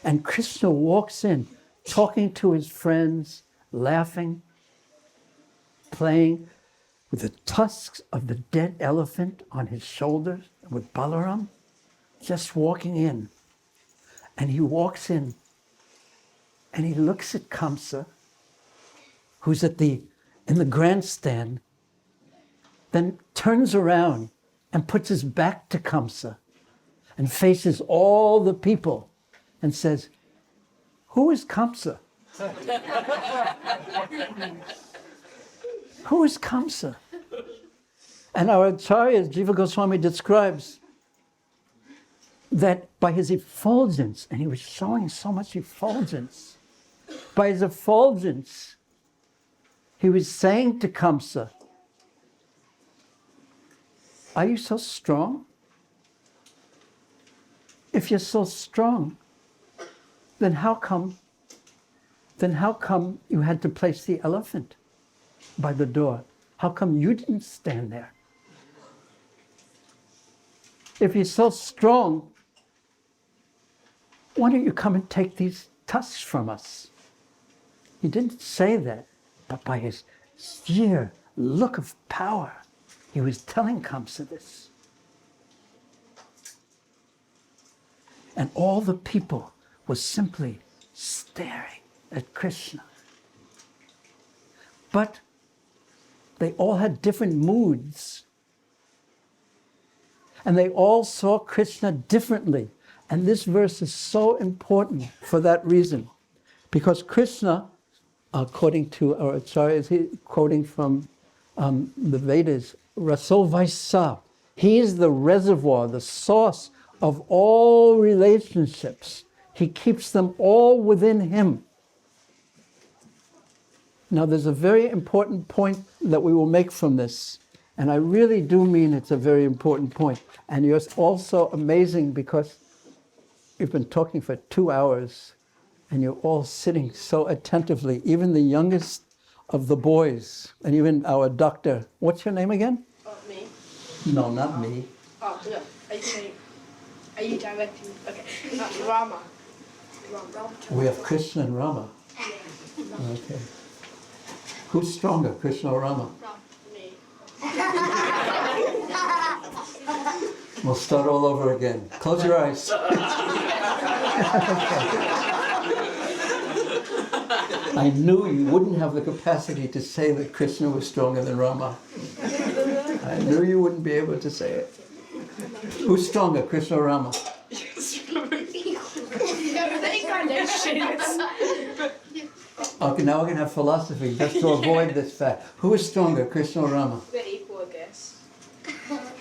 And Krishna walks in, talking to his friends, laughing, playing with the tusks of the dead elephant on his shoulders, with Balaram, just walking in. And he walks in, and he looks at Kaṁsa, who's in the grandstand, then turns around and puts his back to Kaṁsa and faces all the people and says, "Who is Kaṁsa? Who is Kaṁsa?" And our Acharya, Jiva Goswami, describes that by his effulgence, and he was showing so much effulgence, by his effulgence, he was saying to Kaṁsa, "Are you so strong? If you're so strong, then how come you had to place the elephant by the door? How come you didn't stand there? If you're so strong, why don't you come and take these tusks from us?" He didn't say that, but by his sheer look of power, he was telling Kaṁsa this. And all the people were simply staring at Krishna. But they all had different moods. And they all saw Krishna differently. And this verse is so important for that reason. Because Krishna, according to our acharyas, quoting from the Vedas, Raso Vaisa, he is the reservoir, the source of all relationships. He keeps them all within him. Now there's a very important point that we will make from this, and I really do mean it's a very important point. And you're also amazing because you've been talking for 2 hours and you're all sitting so attentively, even the youngest of the boys, and even our doctor. What's your name again? Me. No, not me. Oh, no. Are you directing? Okay. Rama. We have Krishna and Rama. Okay. Who's stronger, Krishna or Rama? Me. We'll start all over again. Close your eyes. I knew you wouldn't have the capacity to say that Krishna was stronger than Rama. I knew you wouldn't be able to say it. Who's stronger, Krishna or Rama? Okay, now we're going to have philosophy just to avoid this fact. Who is stronger, Krishna or Rama? They're equal, I guess.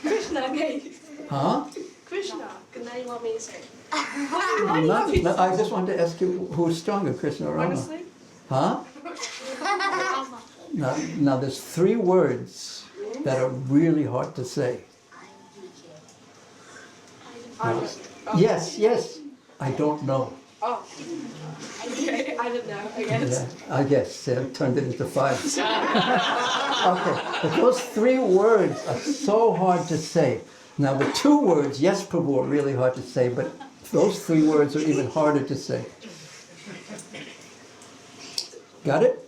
Krishna, okay. Huh? Krishna. Now you want me to say? I just wanted to ask you who's stronger, Krishna or Rama? Honestly? Huh? Now there's 3 words that are really hard to say. Yes. I don't know. Oh. Okay, I don't know, I guess. Yeah, I guess. Turned it into 5. Okay, but those 3 words are so hard to say. Now the 2 words, yes, Prabhu, are really hard to say, but those 3 words are even harder to say. Got it?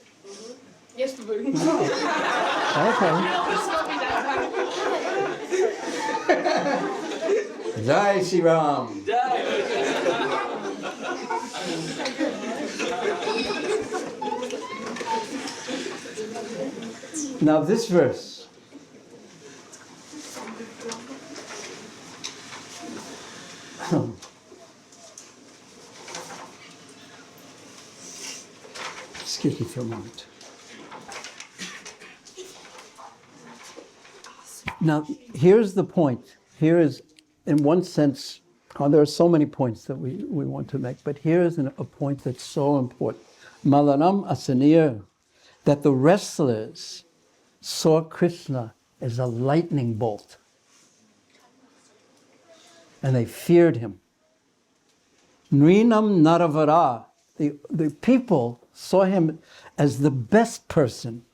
Yes, Prabhu. Okay. Jai Shri Ram. Now this verse. Excuse me for a moment. Now, here's the point. Here is, in one sense, there are so many points that we want to make, but here is a point that's so important. Malaram Asanir, that the wrestlers saw Krishna as a lightning bolt. And they feared him. Nrinam Naravara, the people saw him as the best person.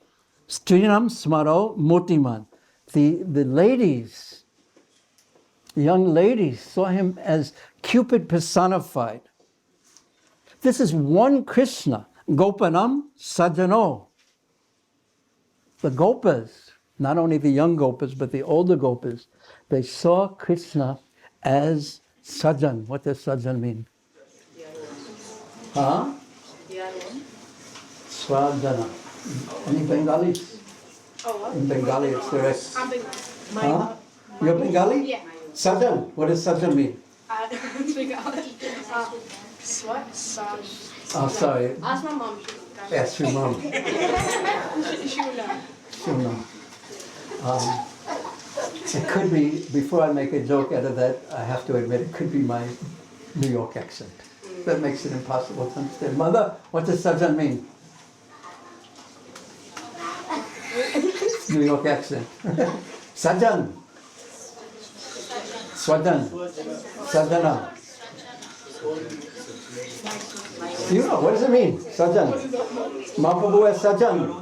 Strinam Smaro Murtiman. the ladies, the young ladies, saw him as Cupid personified. This is one Krishna. Gopanam Sajano. The Gopas, not only the young Gopas, but the older Gopas, they saw Krishna as Sajan. What does Sajan mean? Huh? Swadhana. Any Bengalis? Oh, what? In Bengali it's direct. I'm big. Huh? You're Bengali? Yeah. Sajan. What does Sajan mean? What? Oh, sorry. Ask my mom. Ask your mom. She will know. She'll know. It could be, before I make a joke out of that, I have to admit it could be my New York accent. That makes it impossible to understand. Mother, what does Sajan mean? New York accent. Sajan. Swadan. Sadhana. You know, what does it mean? Sajan. Mahaprabhu as Sajan.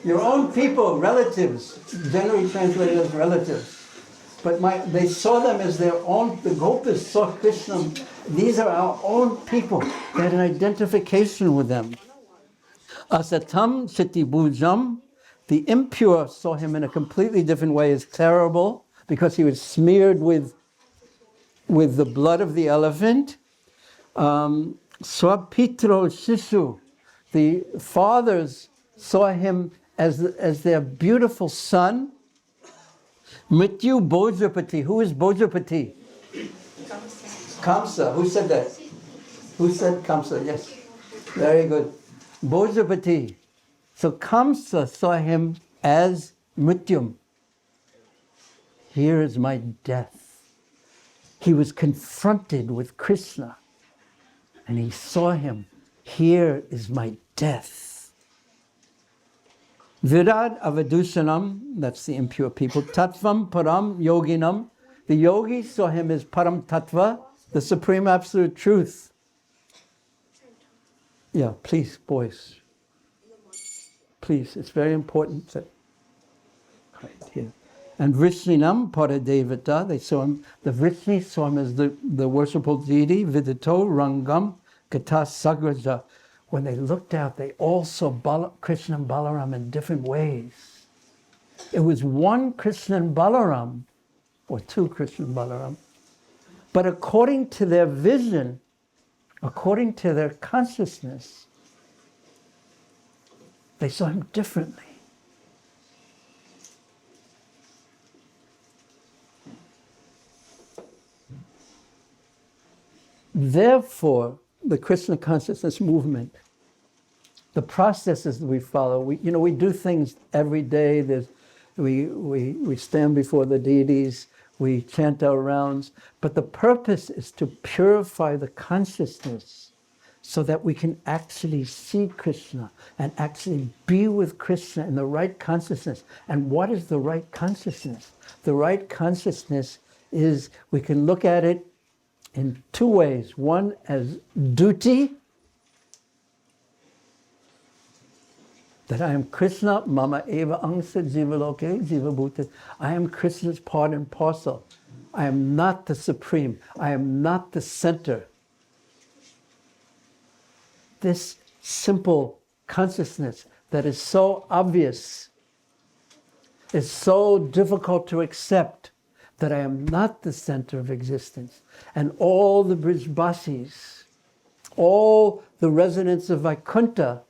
Your own people, relatives, generally translated as relatives. But they saw them as their own, the Gopas saw Krishna. These are our own people. They had an identification with them. Asatam Chiti Bhujam, the impure saw him in a completely different way as terrible because he was smeared with the blood of the elephant. Swapitro Shishu, the fathers saw him as their beautiful son. Mrityu Bhojapati. Who is Bhojapati? Kaṁsa. Who said that? Who said Kaṁsa? Yes. Very good. Bhojapati. So Kaṁsa saw him as Mrityum. Here is my death. He was confronted with Krishna and he saw him. Here is my death. Virad Avadushanam, that's the impure people. Tattvam Param Yoginam. The yogis saw him as Param Tattva, the supreme absolute truth. Yeah, please, boys. Please, it's very important that. Right here. And Vrishninam Paradevata, they saw him, the Vrishnis saw him as the worshipful deity, Vidito Rangam Gata Sagraja. When they looked out, they all saw Krishna and Balaram in different ways. It was one Krishna and Balaram, or two Krishna and Balaram. But according to their vision, according to their consciousness, they saw him differently. Therefore, the Krishna consciousness movement, the processes that we follow, we do things every day. We stand before the deities, we chant our rounds, but the purpose is to purify the consciousness so that we can actually see Krishna and actually be with Krishna in the right consciousness. And what is the right consciousness? The right consciousness is, we can look at it in two ways. One as duty, that I am Krishna, mama eva angsa jivaloke jivabhuta. I am Krishna's part and parcel. I am not the supreme. I am not the center. This simple consciousness that is so obvious is so difficult to accept, that I am not the center of existence. And all the Brijbasis, all the residents of Vaikuntha,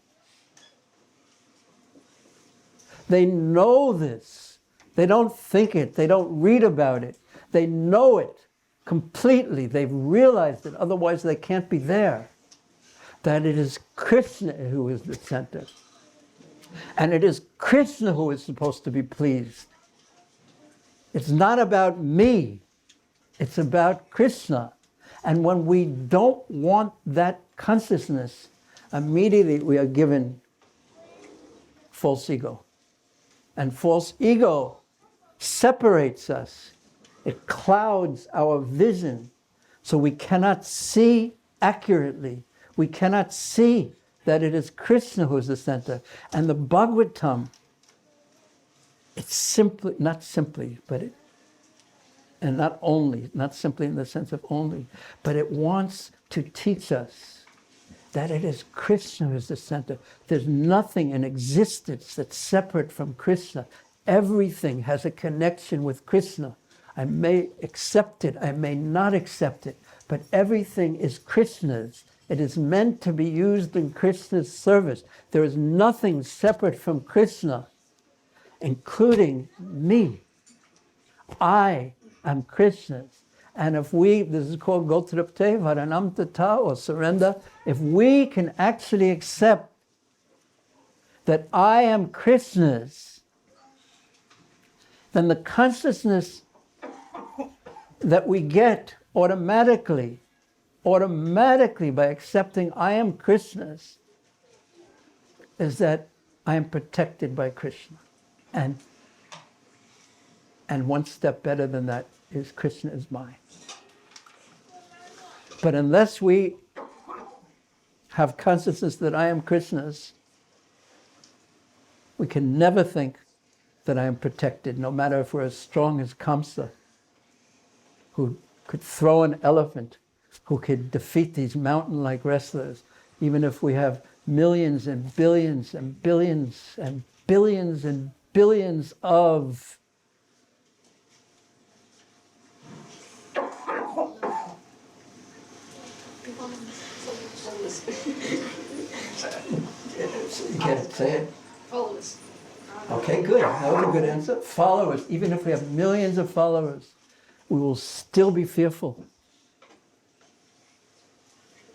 they know this. They don't think it. They don't read about it. They know it completely. They've realized it. Otherwise, they can't be there. That it is Krishna who is the center. And it is Krishna who is supposed to be pleased. It's not about me. It's about Krishna. And when we don't want that consciousness, immediately we are given false ego. And false ego separates us. It clouds our vision, so we cannot see accurately. We cannot see that it is Krishna who is the center. And the Bhagavatam it's simply, not simply, but it, and not only, not simply in the sense of only, but it wants to teach us that it is Krishna who is the center. There's nothing in existence that's separate from Krishna. Everything has a connection with Krishna. I may accept it, I may not accept it, but everything is Krishna's. It is meant to be used in Krishna's service. There is nothing separate from Krishna, including me. I am Krishna's. And if we, this is called Gotrapte Varanam Tata, or surrender, if we can actually accept that I am Krishna's, then the consciousness that we get automatically by accepting I am Krishna's is that I am protected by Krishna. And one step better than that is Krishna is mine. But unless we have consciousness that I am Krishna's, we can never think that I am protected, no matter if we're as strong as Kaṁsa, who could throw an elephant, who could defeat these mountain-like wrestlers, even if we have millions and billions and billions and billions and billions of Get it, say it. Followers. Okay, good. That was a good answer. Followers. Even if we have millions of followers, we will still be fearful.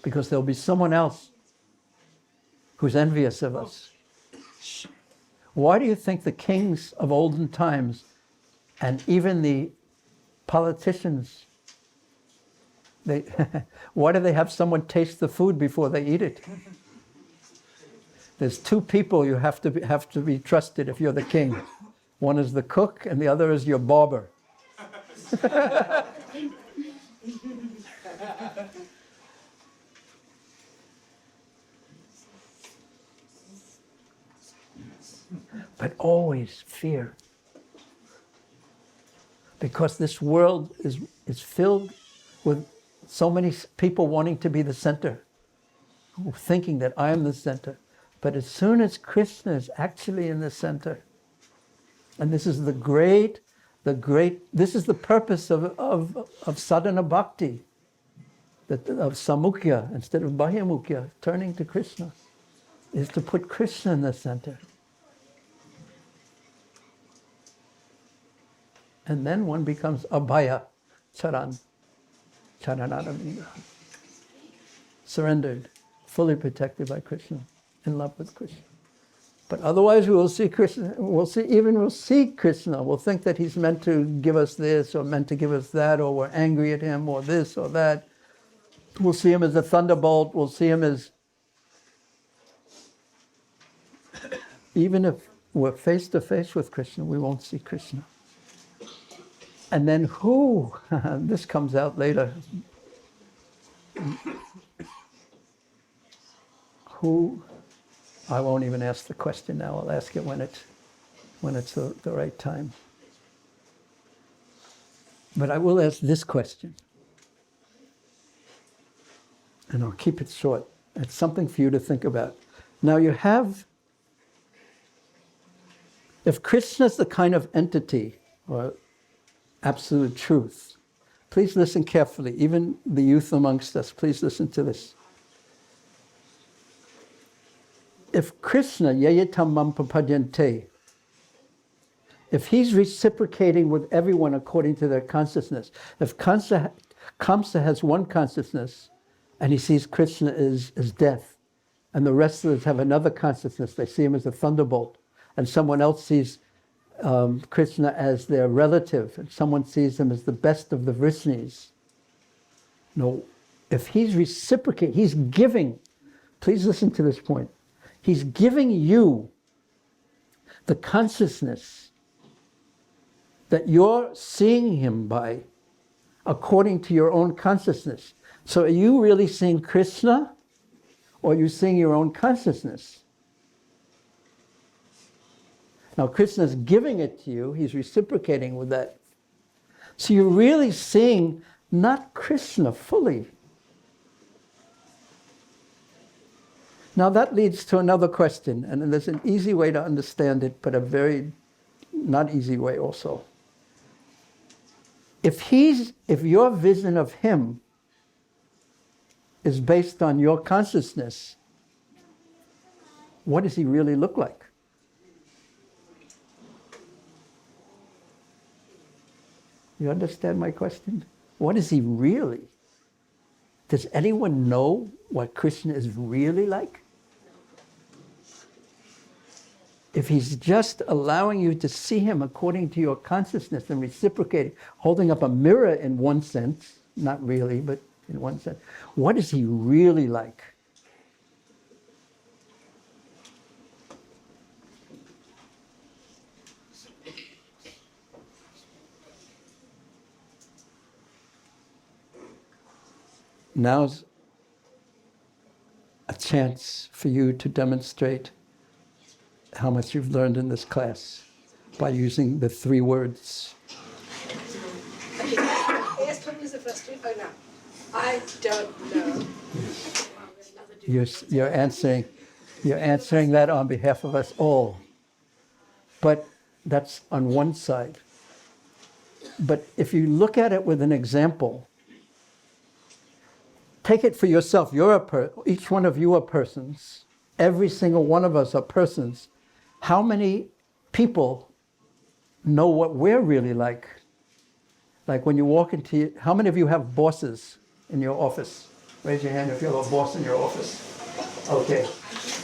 Because there'll be someone else who's envious of us. Why do you think the kings of olden times and even the politicians, why do they have someone taste the food before they eat it? There's two people you have to be trusted if you're the king. One is the cook and the other is your barber. But always fear. Because this world is filled with so many people wanting to be the center, thinking that I am the center. But as soon as Krishna is actually in the center, and this is this is the purpose of sadhana bhakti, of samukya instead of bahyamukya, turning to Krishna, is to put Krishna in the center. And then one becomes abhaya, charanadamina, surrendered, fully protected by Krishna, in love with Krishna. But otherwise we will see Krishna, we'll see Krishna, we'll think that he's meant to give us this or meant to give us that, or we're angry at him or this or that. We'll see him as a thunderbolt, we'll see him as, even if we're face to face with Krishna, we won't see Krishna. And then who, this comes out later, who, I won't even ask the question now, I'll ask it when it's the right time. But I will ask this question, and I'll keep it short. It's something for you to think about. Now you have, if Krishna's the kind of entity, or absolute truth, please listen carefully, even the youth amongst us, please listen to this. If Krishna, yayatam mam papadyante, if he's reciprocating with everyone according to their consciousness, if Kaṁsa has one consciousness and he sees Krishna as death, and the rest of us have another consciousness, they see him as a thunderbolt, and someone else sees Krishna as their relative, and someone sees him as the best of the Vrishnis. No, if he's reciprocating, he's giving, please listen to this point, he's giving you the consciousness that you're seeing him by, according to your own consciousness. So are you really seeing Krishna, or are you seeing your own consciousness? Now Krishna's giving it to you, he's reciprocating with that. So you're really seeing not Krishna fully. Now that leads to another question, and there's an easy way to understand it, but a very not easy way also. If your vision of him is based on your consciousness, what does he really look like? You understand my question? What is he really? Does anyone know what Krishna is really like? If he's just allowing you to see him according to your consciousness and reciprocating, holding up a mirror in one sense, not really, but in one sense, what is he really like? Now's a chance for you to demonstrate how much you've learned in this class by using the 3 words. Okay, yes, Prabhu is the first one. Oh no, I don't know. You're answering that on behalf of us all. But that's on one side. But if you look at it with an example, take it for yourself. Each one of you are persons. Every single one of us are persons. How many people know what we're really like? Like when you walk into, how many of you have bosses in your office? Raise your hand if you have a boss in your office. Okay.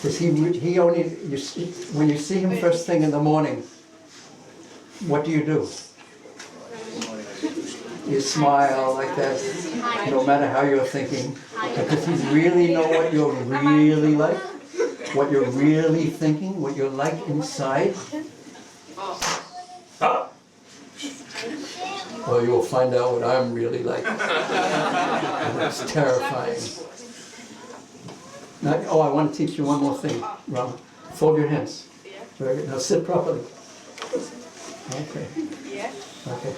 Does he only, when you see him first thing in the morning, what do? You smile like that, no matter how you're thinking. But does he really know what you're really like? What you're really thinking? What you're like inside? Well, you'll find out what I'm really like. It's terrifying. Now, I want to teach you one more thing, Ram. Fold your hands. Very good. Now sit properly. Okay. Okay.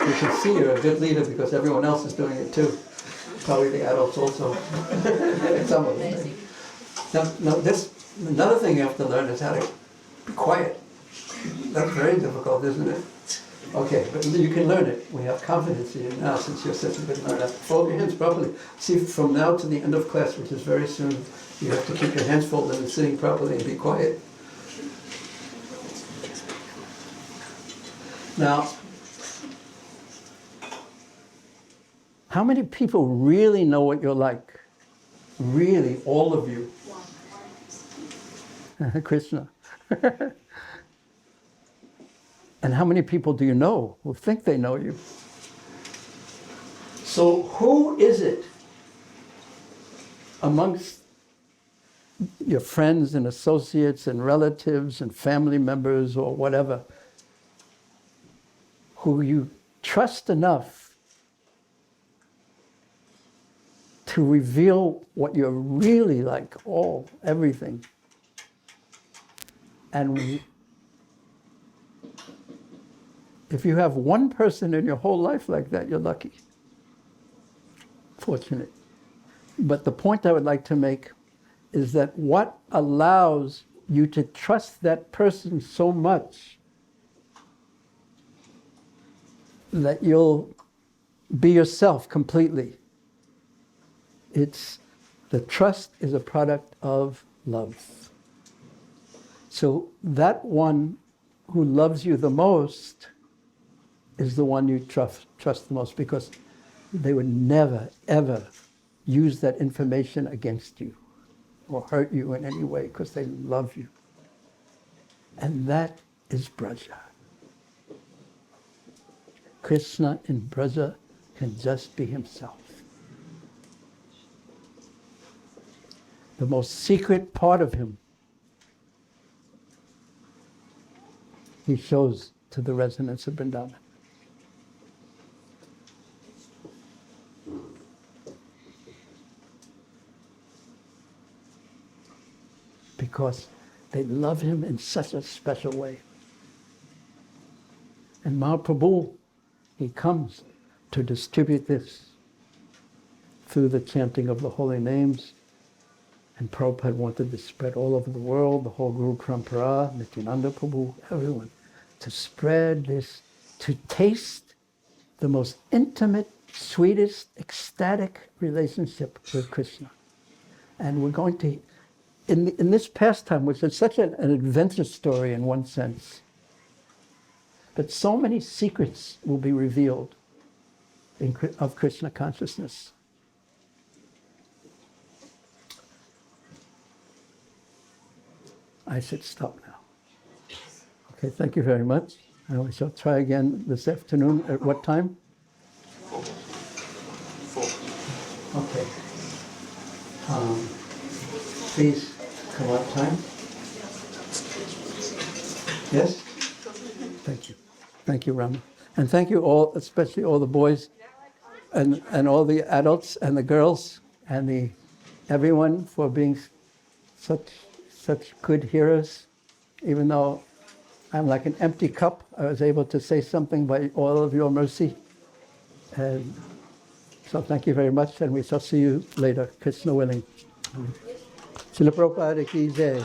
You can see you're a good leader because everyone else is doing it too. Probably the adults also. Some of them. Now, another thing you have to learn is how to be quiet. That's very difficult, isn't it? Okay, but you can learn it. We have confidence in you now since you're such a good learner. Fold your hands properly. See, from now to the end of class, which is very soon, you have to keep your hands folded and sitting properly and be quiet. Now, how many people really know what you're like? Really, all of you. Krishna. And how many people do you know who think they know you? So who is it amongst your friends and associates and relatives and family members or whatever who you trust enough to reveal what you're really like, everything? And if you have one person in your whole life like that, you're lucky. Fortunate. But the point I would like to make is that what allows you to trust that person so much that you'll be yourself completely. The trust is a product of love. So that one who loves you the most is the one you trust the most, because they would never, ever use that information against you or hurt you in any way because they love you. And that is Braja. Krishna in Braja can just be himself. The most secret part of him, he shows to the residents of Vrindavan. Because They love him in such a special way. And Mahaprabhu, he comes to distribute this through the chanting of the holy names. And Prabhupada wanted to spread all over the world, the whole Guru Parampara, Nityananda Prabhu, everyone, to spread this, to taste the most intimate, sweetest, ecstatic relationship with Krishna. And we're going to, in this pastime, which is such an adventure story in one sense, but so many secrets will be revealed of Krishna consciousness. I should stop now. Okay, thank you very much. And we shall try again this afternoon. At what time? 4. Okay. Please come on time. Yes? Thank you. Thank you, Rama. And thank you all, especially all the boys and all the adults and the girls and everyone for being such good hearers. Even though I'm like an empty cup, I was able to say something by all of your mercy. And so thank you very much, and we shall see you later, Krishna willing. Srila Prabhupada ki jai.